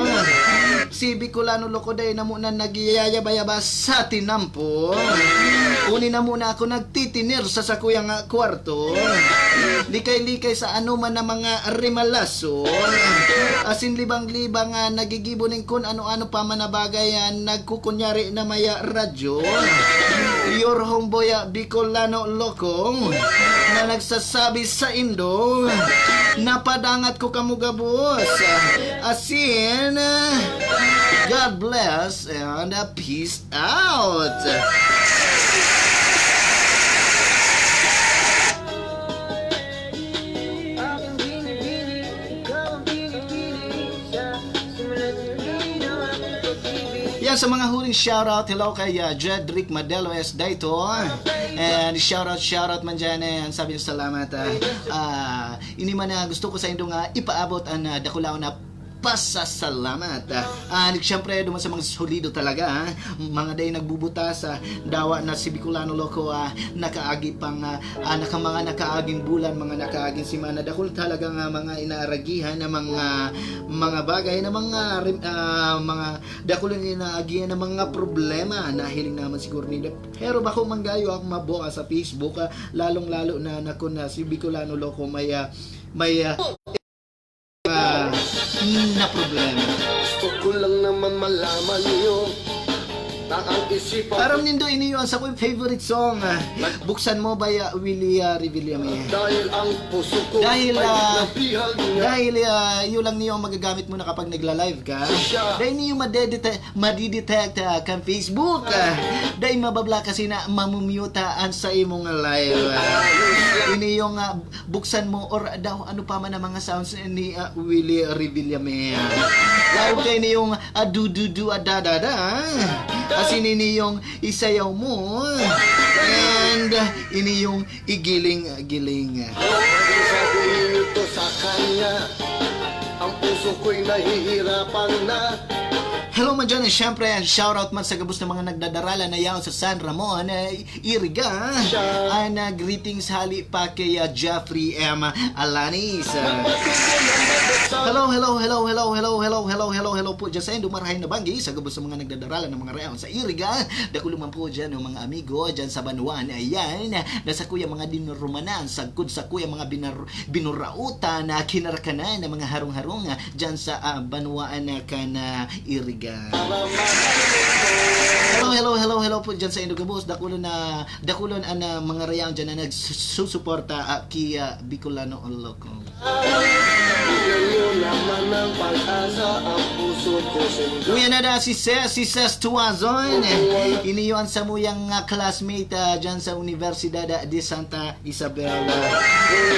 Si Bicolano Loco day na muna nagyayaba-yaba sa tinampo. Uni na muna ako nagtitinir sa sakuyang kwarto. Likay-likay sa anuman na mga rimalaso. Asin libang-libang nagigibo ning kun ano-ano pa man na bagay nagkukunyari na maya radyo. Your homeboy Bicolano Loco na nagsasabi sa Indo, napadangat ko kamugabos. Asin, God bless and peace out. Yan sa mga huling shoutout, hello kay Jedrick Madelo S. Daito. And shoutout man dyan. Sabi niyo salamat. Ini man gusto ko sa indong ipaabot ang dakulao na pasasalamat. Siyempre, duman sa mga solido talaga, mga day nagbubuta sa dawa na si Bicolano Loco, nakaagi pang, mga nakaaging bulan, mga nakaaging simana. Dakul talaga mga inaaragihan na mga bagay na mga dakul inaagihan na mga problema na hiling naman siguro nila. Pero bako manggayo ako mabuka sa Facebook, lalong-lalo na nakuna si Bicolano Loco may na problema. Gusto ko lang naman malaman niyo na ang isipan Aram nindo iniyon sa kong favorite song, Buksan Mo by Willie Revillame. dahil ang puso ko Dahil, ay nabihag niya. Dahil yun lang niyo ang magagamit mo na kapag nagla-live ka. Dahil niyo madidetect kang Facebook. Dahil mababla kasi na mamumutaan sa imong live. Ini yung buksan mo or daw ano pa man ang mga sounds ni Willie Revillame. Live kayo ni yung du-du-du da-da-da. Asin ini yung isayaw mo. And ini yung igiling-giling. Sabihin ito sa kanya, ang puso ko'y nahihirapan na. Hello man dyan, syempre, shoutout man sa gabos ng mga nagdadarala na yaon sa San Ramon, Iriga. Greetings hali pa kay Jeffrey M. Alanis. Hello po dyan sa Dumarahay na Banggi, sa gabos ng mga nagdadarala ng mga reaon sa Iriga. Dakuluman po dyan ng mga amigo dyan sa Banuan. Ayan, nasa kuya mga dinurumanan, sagkod sa kuya mga binurautan, kinarakanan ng mga harong-harong dyan sa Banuan ka na Iriga. kaibigan. Para makalimutan Hello po dyan sa Indogabos. Dakulon ang mga rayang dyan na nagsusuporta kay Bicolano Loco. Bigyan nyo naman ng pag-asa ang puso ko sinta. Uyan na da si Ses Tuazon. Iniyuan sa muyang classmate dyan sa Universidad de Santa Isabel.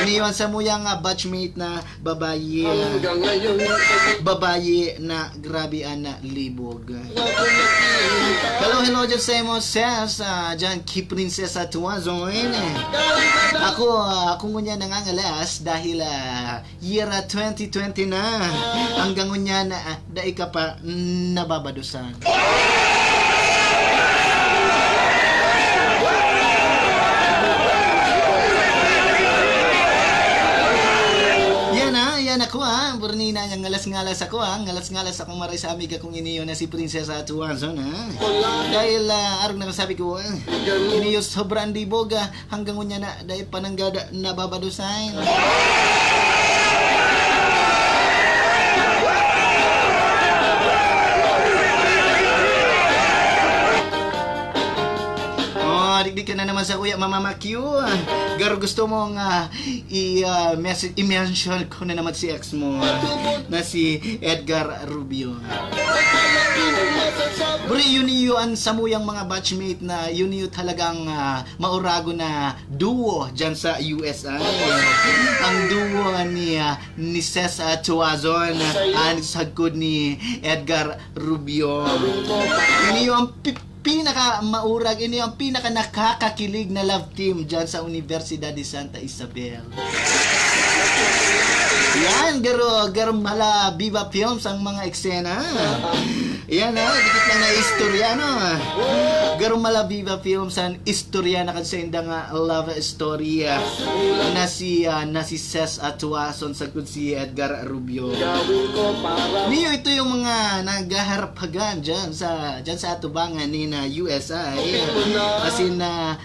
Iniyuan sa muyang batchmate na babae. Hanggang ngayon Babae na grabe na libog. ako nakihintay. Hello dyan sa mo Ses. Dyan kay Prinsesa Tuazon. Ako ngunya nangangalas dahil year 2020 na. Hanggang ngunya na dai ka pa nababadusan. Yan ako Burnina yung ngalas-ngalas ako ngalas-ngalas ako maray sa amiga kong iniyo na si Prinsesa Tuanzon Dahil arog na sabi ko iniyo sobrang dibog hanggang unya na dahil pananggada nababadusan. Digdig ka na naman sa kuya Mama Q. Garo gusto mong i-mention ko na naman si ex mo na si Edgar Rubio. Bro, yun yung samuyang mga batchmate na yun yung talagang maurago na duo dyan sa USA. Ang duo ni Ses Tuazon at sagkod ni Edgar Rubio. Yun yung pinaka maurag, ini ang pinaka nakakakilig na love team dyan sa Universidad de Santa Isabel. Yan, garo mala Viva Films ang mga eksena. Yan dikit lang na istorya Garo mala Viva Films ang istorya na kasi nga love story na si Ses Tuazon sa si Edgar Rubio. Gawin ko para Niyo ito yung mga naghaharpagan dyan sa atubangan ni na USA. As in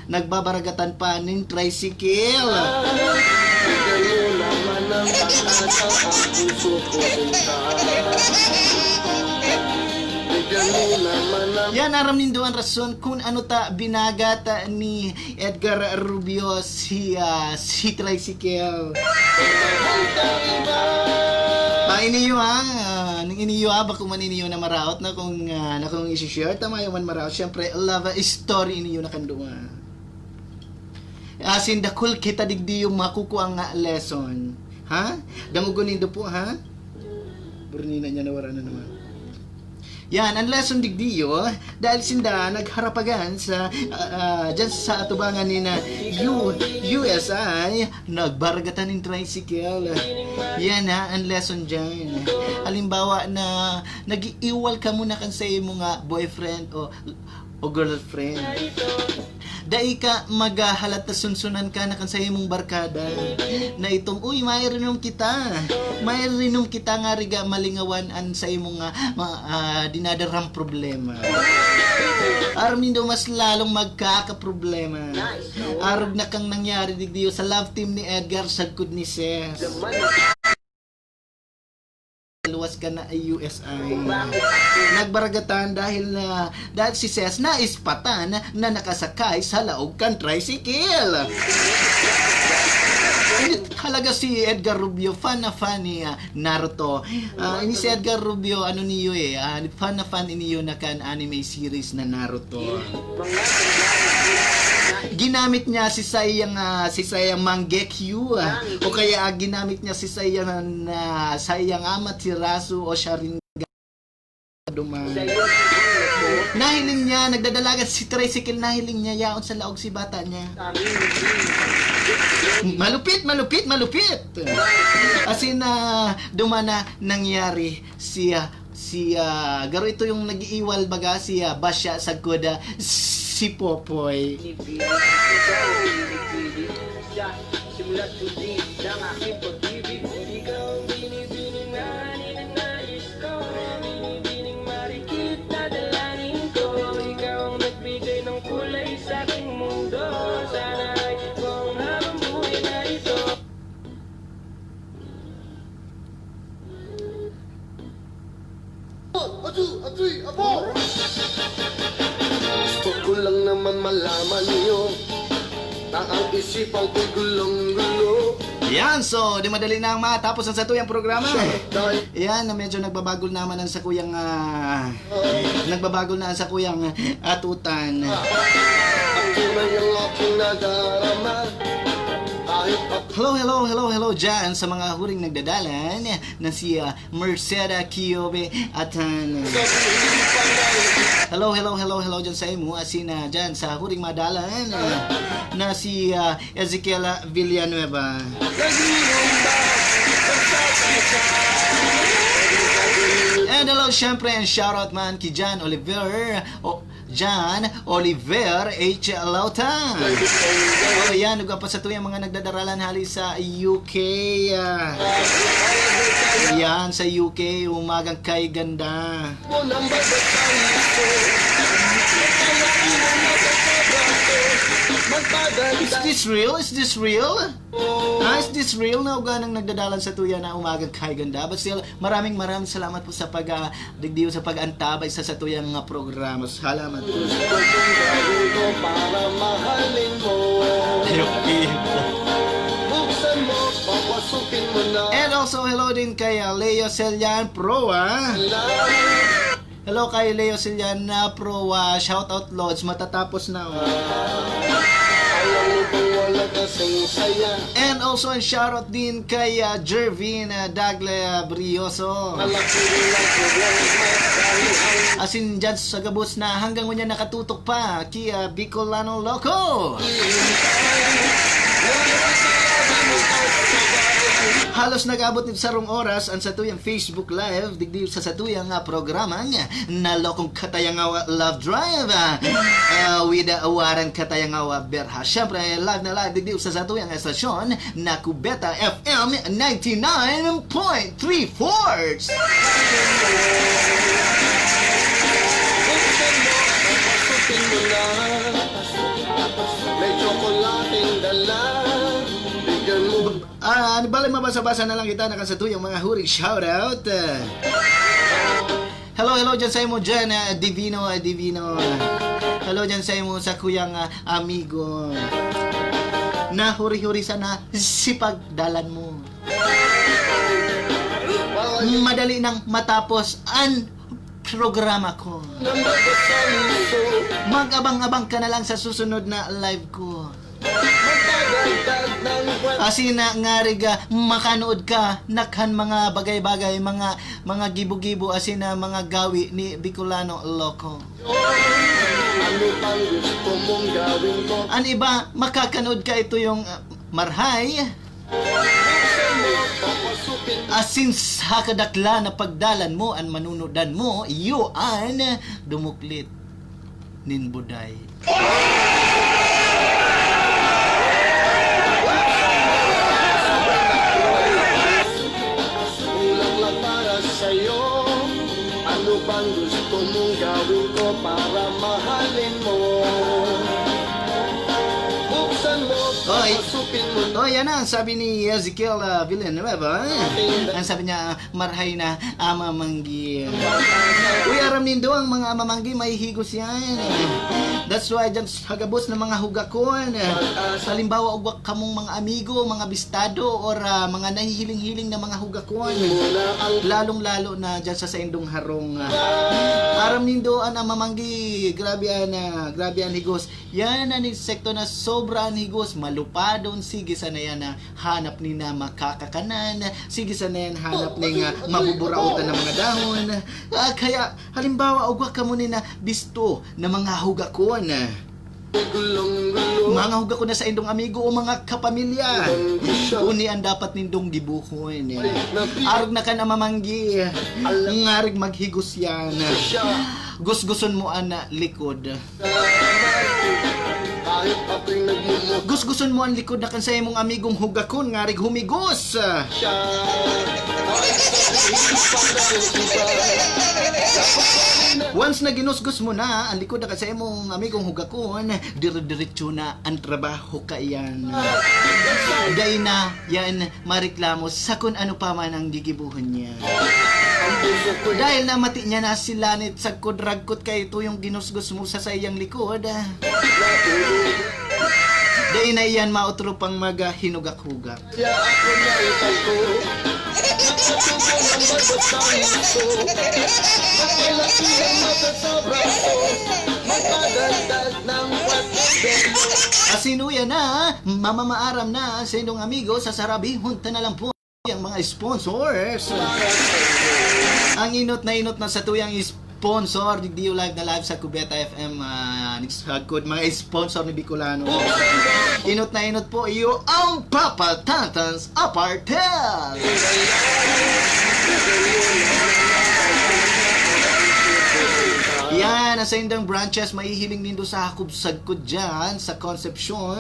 nagbabaragatan pa ng tricycle. bigyan nyo naman ng pag-asa ang puso ko sinta. Bigyan nyo naman ng Yan aram ninduan rason kung ano ta binagat ni Edgar Rubio si tricycle. Iniyo ning iniyo bako man iniyo na maraot na kung isi-share tama yung man maraot syempre love story iniyo na kanduwa. Asin dakul kita digdi yung makukuha nga lesson. Ha? Damugon nindo po ha? Burnina niya nawara na naman. Yan, ang lesson digdiyo dahil sinda nagharapagan sa dyan sa atubangan ni na USI nagbaragatan ng tricycle. Yan ang lesson dyan. Halimbawa na nag-iwal ka muna kan sa imo nga boyfriend o girlfriend. Dai ka maghahalat na sunsunan ka na kan sa imong barkada na itong uy mayroon kita nga riga malingawan an sa imong dinadarang problema. Armin daw mas lalong magkakaproblema. Arog na kang nangyari digdiyo sa love team ni Edgar sagkod ni Ses. Luwas ka na ay USI. Nagbaragatan dahil si Ses na ispatan na nakasakay sa laog kan tricycle. Halaga si Edgar Rubio fan ni Naruto. Ini si Edgar Rubio ano niyo fan niyo na kan anime series na Naruto. Ginamit niya si sayang Mangekyo o kaya ginamit niya si sayang Amaterasu o Sharingan duman. Nahiling niya nagdadalagan si tricycle, nahiling niya yaon sa laog si bata niya. Malupit. As in dumana nangyari garo ito yung nag-iiwal baga si Basya Sagkoda si Popoy. Simula tuloy ng aking pag-ibig, ikaw ang binibining na ninanais ko, binibining marikit na dalangin ko, ikaw ang nagbigay ng kulay sa aking mundo, sana ay kung habang buhay na ito. Atu, malaman niyo na ang isipan ko'y gulong-gulo. Yan, so di madali na ang matapos ang satuyang programa. Dahil Yan, medyo nagbabagol naman ang sakuyang nagbabagol na ang sakuyang atutan. ang tunay ang aking nadarama. Kahit Hello dyan sa mga huring nagdadalan na si Merceda Kiobe at Hello dyan sa imo asin dyan sa huring madalan na si Ezekiel Villanueva. And hello syempre and shoutout man kay John Oliver H. Lauta. Oh, yan, ug pa sa tuyang mga nagdadaralan hali sa UK. Yan, sa UK, umagang kay ganda. mo nang babasang ito, Is this real? Is this real? Is this real na uganang nagdadalan sa tuya na umagang kay ganda? But still, maraming salamat po sa digdiyo sa pag-antabay sa tuyang mga programa. Salamat po. gusto kong gawin ko para mahalin mo. Buksan mo, papasukin mo na. And also, hello din kay Leo Celian Pro, Hello kay Leo Celian Pro, shoutout Lods, matatapos na, Alam mo kung wala kasing saya. And also, and shoutout din kay Jervin Dagle Brioso. Malaki rin ang problema dahil ang Asin dyan sa gabos na hanggang mo niya nakatutok pa kay Bicolano Loco. Halos nag-abot nito sa rong oras ang satuyang Facebook Live digdi sa satuyang programa na Lokong Katayangawa Love Drive with Awaran Katayangawa Berha. Siyempre, live na live digdi sa satuyang estasyon na Kubeta FM 99.3 papasukin mo na. May tsokolating dala. Bigyan mo. Ano ba lang mabasa-basa na lang kita na kasatuyang mga huring shoutout. Hello dyan sa imo dyan, Divino. Hello dyan sa imo sa kuyang amigo. Na huri-huri sana si pagdalan mo. Madali nang matapos ang programa ko. Nang babasang ito, Mag-abang-abang ka na lang sa susunod na live ko. magdadagdag ng kwento. Asin na nga riga, makanood ka nakhan mga bagay-bagay, mga gibo-gibo asin na mga gawi ni Bicolano Loco. Ano pang gusto mong gawin ko? Ano iba, makakanood ka ito yung marhay Buksan mo, papasukin mo. asin sa kadakla na pagdalan mo an manunodan mo, iyo an dumuklit nin buday. Kulang lang para sa'yo. Ano bang gusto mong gawin ko para mahalin mo? Buksan mo, Oy. papasukin mo na. Oh, yan na, ang sabi ni Ezekiel Villanueva. Ang sabi niya, marhay na amamanggi. Uy, aram nindo ang mga amamanggi, may higos yan. That's why, dyan sa gabos ng mga hugakon. Halimbawa, ugwak kamong mga amigo, mga bistado, or mga nahihiling-hiling na mga hugakon. Muna ang Lalong-lalo na dyan sa Indong Harong. Aram nindo ang amamanggi, grabe an higos. Yan ang insekto na sobrang higos, malupadon, sige sa na yan na hanap ni na makakakanan, sige sa na yan hanap ni nga mabuburautan ng mga dahon. Kaya halimbawa ugwa ka mo ni na bisto na mga hugakon. gulong-gulo. Mga hugakon na sa indong amigo o mga kapamilya. Ang siya. Uni ang dapat nindong gibuhon. Arog na ka na mamanggi. Ngarig maghigos yan. Siya. Gusguson mo ang likod. Kahit ako'y nagmumukha Gusguson mo ang likod na kan sa imong amigong hugakon ngarig humigos. siya. Kahit ako'y pagdahil iba. Once na ginusgus mo na ang likod na kan sa imong amigong hugakon, dire-diretso na ang trabaho ka iyan. Day na yan mareklamo sa kung ano pa man ang gigibuhan niya. ang puso ko'y Dahil namati niya na si Lanit sa kudragkot kay ito yung ginusgus mo sa iyang likod. natulog. Dahil na iyan mautro pang hinugak-hugak. Kaya ako na itago. Natubo ng madatangin ko. Magkalaki ang mata sa braso. Magpadagdag ng patbelo. Asinuya na, mamamaaram na sa inyong amigo sa Sarabihon na lang po ang mga sponsors. Ang inot na sa tuyang sponsor di Dio Live na live sa Cubeta FM good mga sponsor ni Bicolano. Inot na inot po iyo ang Papa Tantans Apartel. Yan, nasa indang branches, mahihiling nindo sa hakubsag ko dyan, sa Concepcion.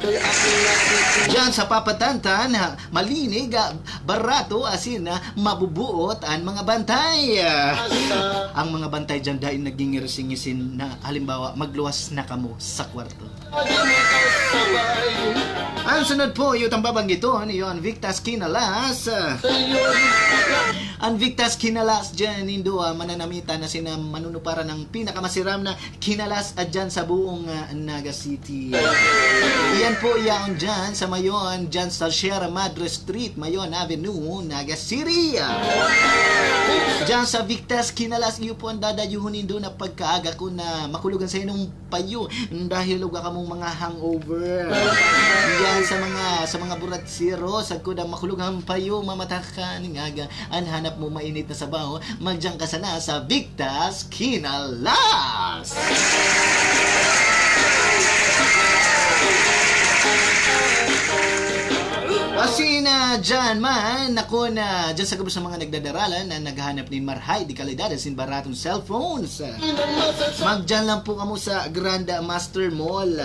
Kaya ako nakikita. Dyan sa Papatantan, malinig, barato, asin, mabubuot ang mga bantay. Ang mga bantay dyan dahil naging isin na halimbawa magluwas na kamo sa kwarto. Di mo kasabay. Ang sunod po, yung tambabanggiton, yung Victas Kinalas. Ang Victas Kinalas dyan, nindo mananamitan na sina manunupara ng pinakamasiram na kinalas at dyan sa buong Naga City. Iyan po iyaon dyan sa Mayon, dyan sa Sierra Madre Street, Mayon Avenue, Naga City. Dyan sa Victas Kinalas, iyo po ang dadayuhin nindo na pagkaaga ko na makulugan sa inong payo dahil luga ka mong mga hangover. Yan sa mga buratsiro, sa kuda makulugan payo, mamata ka ng aga, ang hanap mo mainit na sabaw, magdyan ka sana sa Victas Kinalas. Asina dyan man, naku na dyan sa gabos ng mga nagdadaralan na naghahanap ni Marhay di kalidades sin baratong cellphones. Magdyan lang po kamo sa Granda Master Mall.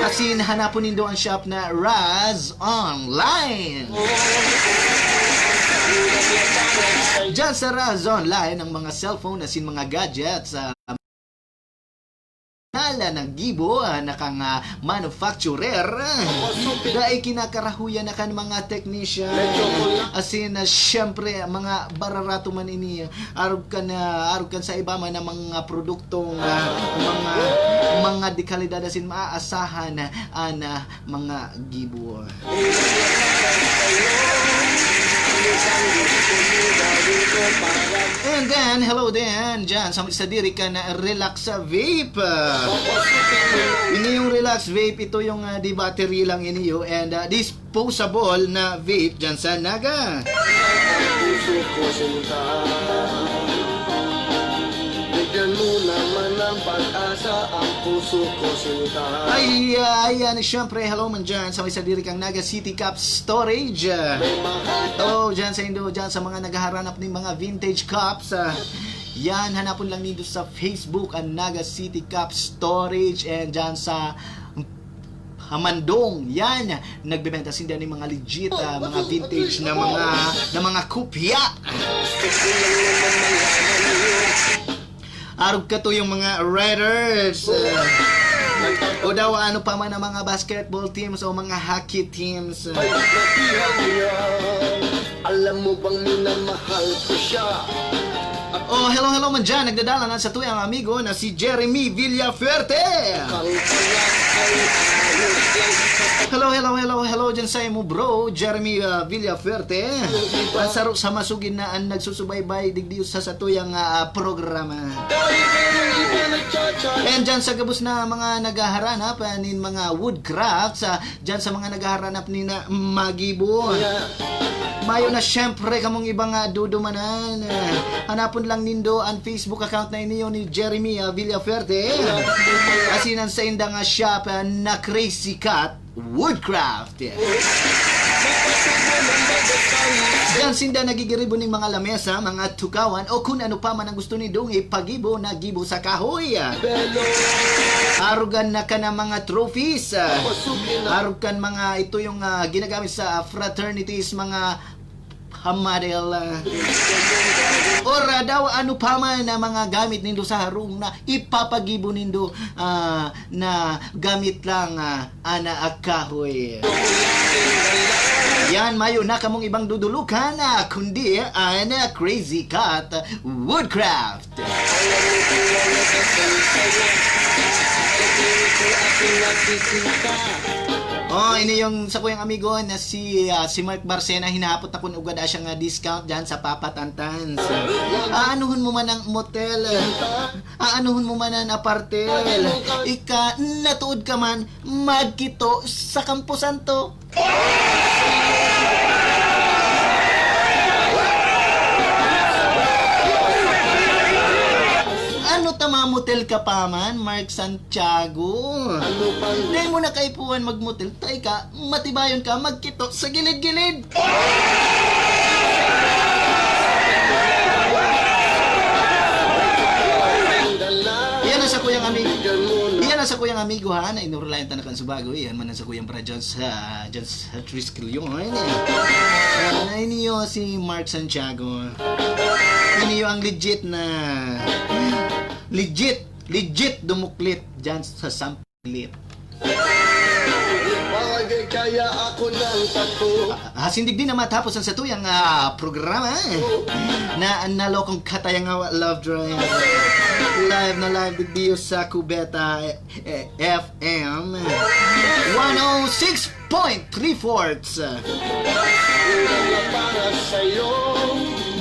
Asin hanapon nindo ang shop na Raz Online. Dyan sa Raz Online, ang mga cellphone asin mga gadgets nala ng gibo nakang manufacturer dahil kinakarahuyan na kan mga technician asin syempre mga bararato man ini arog kan sa iba man ng mga produktong mga dekalidad asin maaasahan na mga gibo. And then, hello din, dyan, sa diri ka na Relax Vape. Ini yung Relax Vape, ito yung di battery lang iniyo and disposable na vape dyan sa Naga. Puso ko sinta. Bigyan mo naman ng pag-asa ang puso ko sinta. Ay, ayan, syempre, hello man dyan sa diri kang Naga City Cup Storage. May mahal Oh, dyan sa Indo, dyan sa mga naghahanap ng mga vintage cups. Yan, hanapon lang nito sa Facebook ang Naga City Cup Storage and dyan sa Hamandong. Yan, nagbebenta sila ng mga legit, mga vintage na mga kopya. Arog ka to yung mga riders. O daw ano pa man ang mga basketball teams o mga hockey teams. ay napihan niya. Alam mo bang minamahal ko siya? Oh, hello man dyan. Nagdadala na sa tuyang amigo na si Jeremy Villafuerte. Ang kanya ay ayos yan. Hello dyan sa mo bro, Jeremy Villafuerte. Ang saro sa masugin na ang nagsusubaybay digdiyo sa tuyang programa. Dahil merong iba nagchat-chat. And dyan sa gabos na mga naghaharanap nin mga woodcrafts, dyan sa mga naghaharanap ni na magibo. Mayo na syempre kamong ibang dudumanan. Hanapon lang nindo ang Facebook account na iniyo ni Jeremy Villafuerte. Asinan sa indang shop na Crazy Cat Woodcraft. Diyan sinda nagigiribo ng mga lamesa, mga tukawan o kung ano pa man ang gusto ni dong ipagibo na gibo sa kahoy. Arugan na ka na mga trophies. Arugan mga ito yung ginagamit sa fraternities, mga hamadel. Ora daw ano pa man na mga gamit nindo sa harong na ipapagibo nindo na gamit lang ana akahoy. Yan, mayo na kamong ibang dudulukan, kundi ang Crazy Cat Woodcraft. Alam mo kung wala kasing saya, kapili ko aking nakikita. Oh, ini yung sa kuyang amigo na si Mark Barcena, hinahapot na kung ugad siya nga discount dyan sa Papa Tantans. Aanuhon mo man ang motel, aanuhon mo man ang apartel, ika natuod ka man magkito sa Campo Santo. Ano tama motel ka pa man, Mark Santiago? Ano pang Dahil mo na kaipuan magmotel, tay ka, matibayon ka, magkito sa gilid-gilid. dala? Iyan ang sa kuyang amigo. Bigyan mo na. Iyan ang sa kuyang amigo ha, na inurulayan tanakan subago. Iyan man ang sa kuyang para dyan sa Triskil yun. Ini yun si Mark Santiago. Ini yun ang legit dumuklit dyan sa samplit. Bagay kaya ako ng tato. Hasindig din na matapos ang satuyang programa na nalokong katayang Love Drive. Live na live video sa Cubeta FM 106.3/4. Kulang na para sa'yo.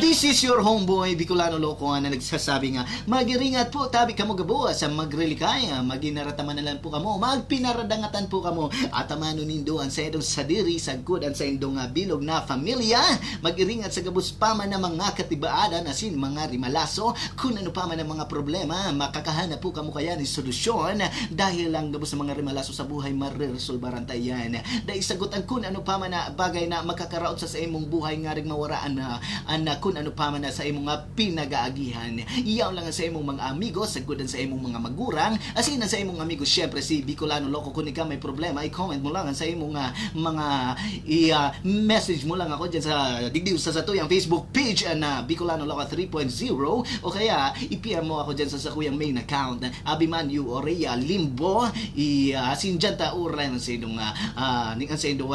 This is your homeboy, Bicolano Loco, na nagsasabi nga, magiringat po, tabi kamo gabo, sa magrelikaya, maginarataman na lang po kamo, magpinaradangatan po kamo, at amano nindoan sa edong sadiri, sa good, sa indong bilog na familia, magiringat sa gabos paman na mga katibaadan, asin mga rimalaso, kung ano paman ang mga problema, makakahanap po kamo kaya ni solusyon, dahil lang gabos sa mga rimalaso sa buhay, mariresolbaran tayan, dahil sagutan kung ano paman na bagay na makakaraot sa imong buhay, nga rin mawaraan na kung ano pa man na sa imong pinagaagihan. Iyaw lang sa imong mga amigo, sagudan sa imong mga magurang, asin sa imong amigo, syempre si Bicolano Loco. Kung ikaw may problema, i-comment mo lang sa imong mga message mo lang ako dyan sa digdiw sa satuyang Facebook page na Bicolano Loco 3.0, o kaya i-PM mo ako dyan sa sakuyang main account Abimanyu Orea Limbo, asin dyan ta uran sa indong sa indong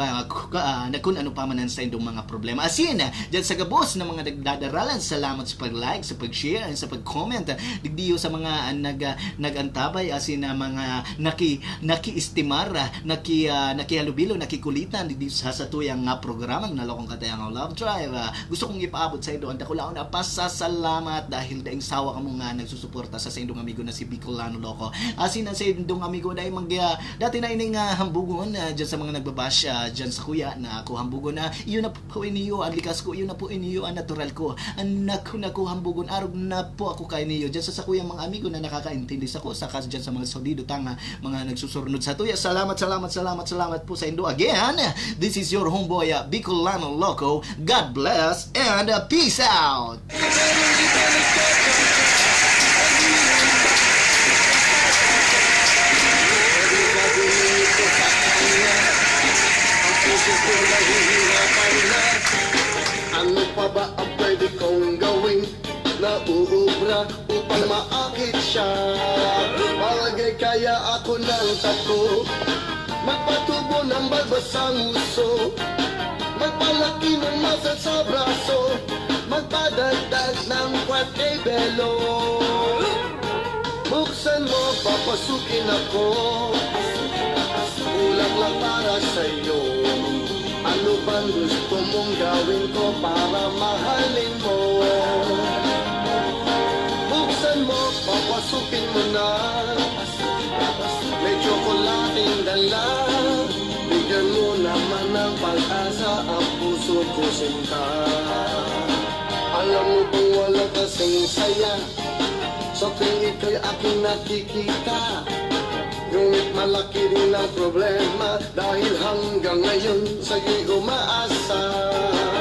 na kung ano pa man sa indong mga problema, asin dyan sa gabos na mga nagdadaralan. Salamat sa pag-like, sa pag-share, sa pag-comment. Digdiyo sa mga nagantabay, asin na mga naki-istimar, nakihalubilo, nakikulitan digdiyo sa satuyang programang nalokong katayang Love Drive. Gusto kong ipaabot sa inyo ang dakulaon na pasasalamat dahil daing sawa ka mo nga nagsusuporta sa indong amigo na si Bicolano Loco. Asin sa indong amigo dahil dati na ining hambugon dyan sa mga nagbabash dyan sa kuya na ako hambugon na iyon na po iniyo ang likas ko, iyon na po iniyo ang natural ko, naku hambugon arog na po ako kay niyo dyan sa kuyang mga amigo na nakakaintindi sa ko, saka dyan sa mga solido tanga mga nagsusurnod sa tuya. Salamat po sa indo again. This is your homeboy Bicolano Loco. God bless and peace out. Ano pa ba ang pwede kong gawin na uubra upang maakit siya? Palagay kaya ako ng tato, magpatubo ng balbasang uso, magpalaki ng masa sa braso, magpadagdag ng kwate belo. Buksan mo, papasukin ako, kulang lang para sa'yo. Ano bang gusto mong gawin ko para mahalin mo? Buksan mo, papasukin mo na, may tsokolating dala. Bigyan mo naman ng pag-asa ang puso ko sinta. Alam mo bang wala kasing saya sa tuwing ika'y aking nakikita? Ngunit malaki din ang problema dahil hanggang ngayon sa'yo'y umaasa.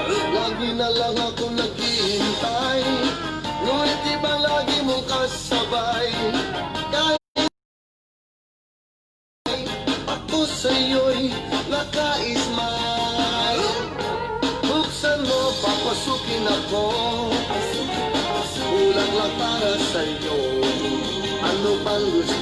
Lagi na lang ako naghihintay, ngunit iba lagi mong kasabay. Kahit ako sa'yo'y naka-smile. Buksan mo, papasukin ako, kulang lang para sa'yo. Ano bang gusto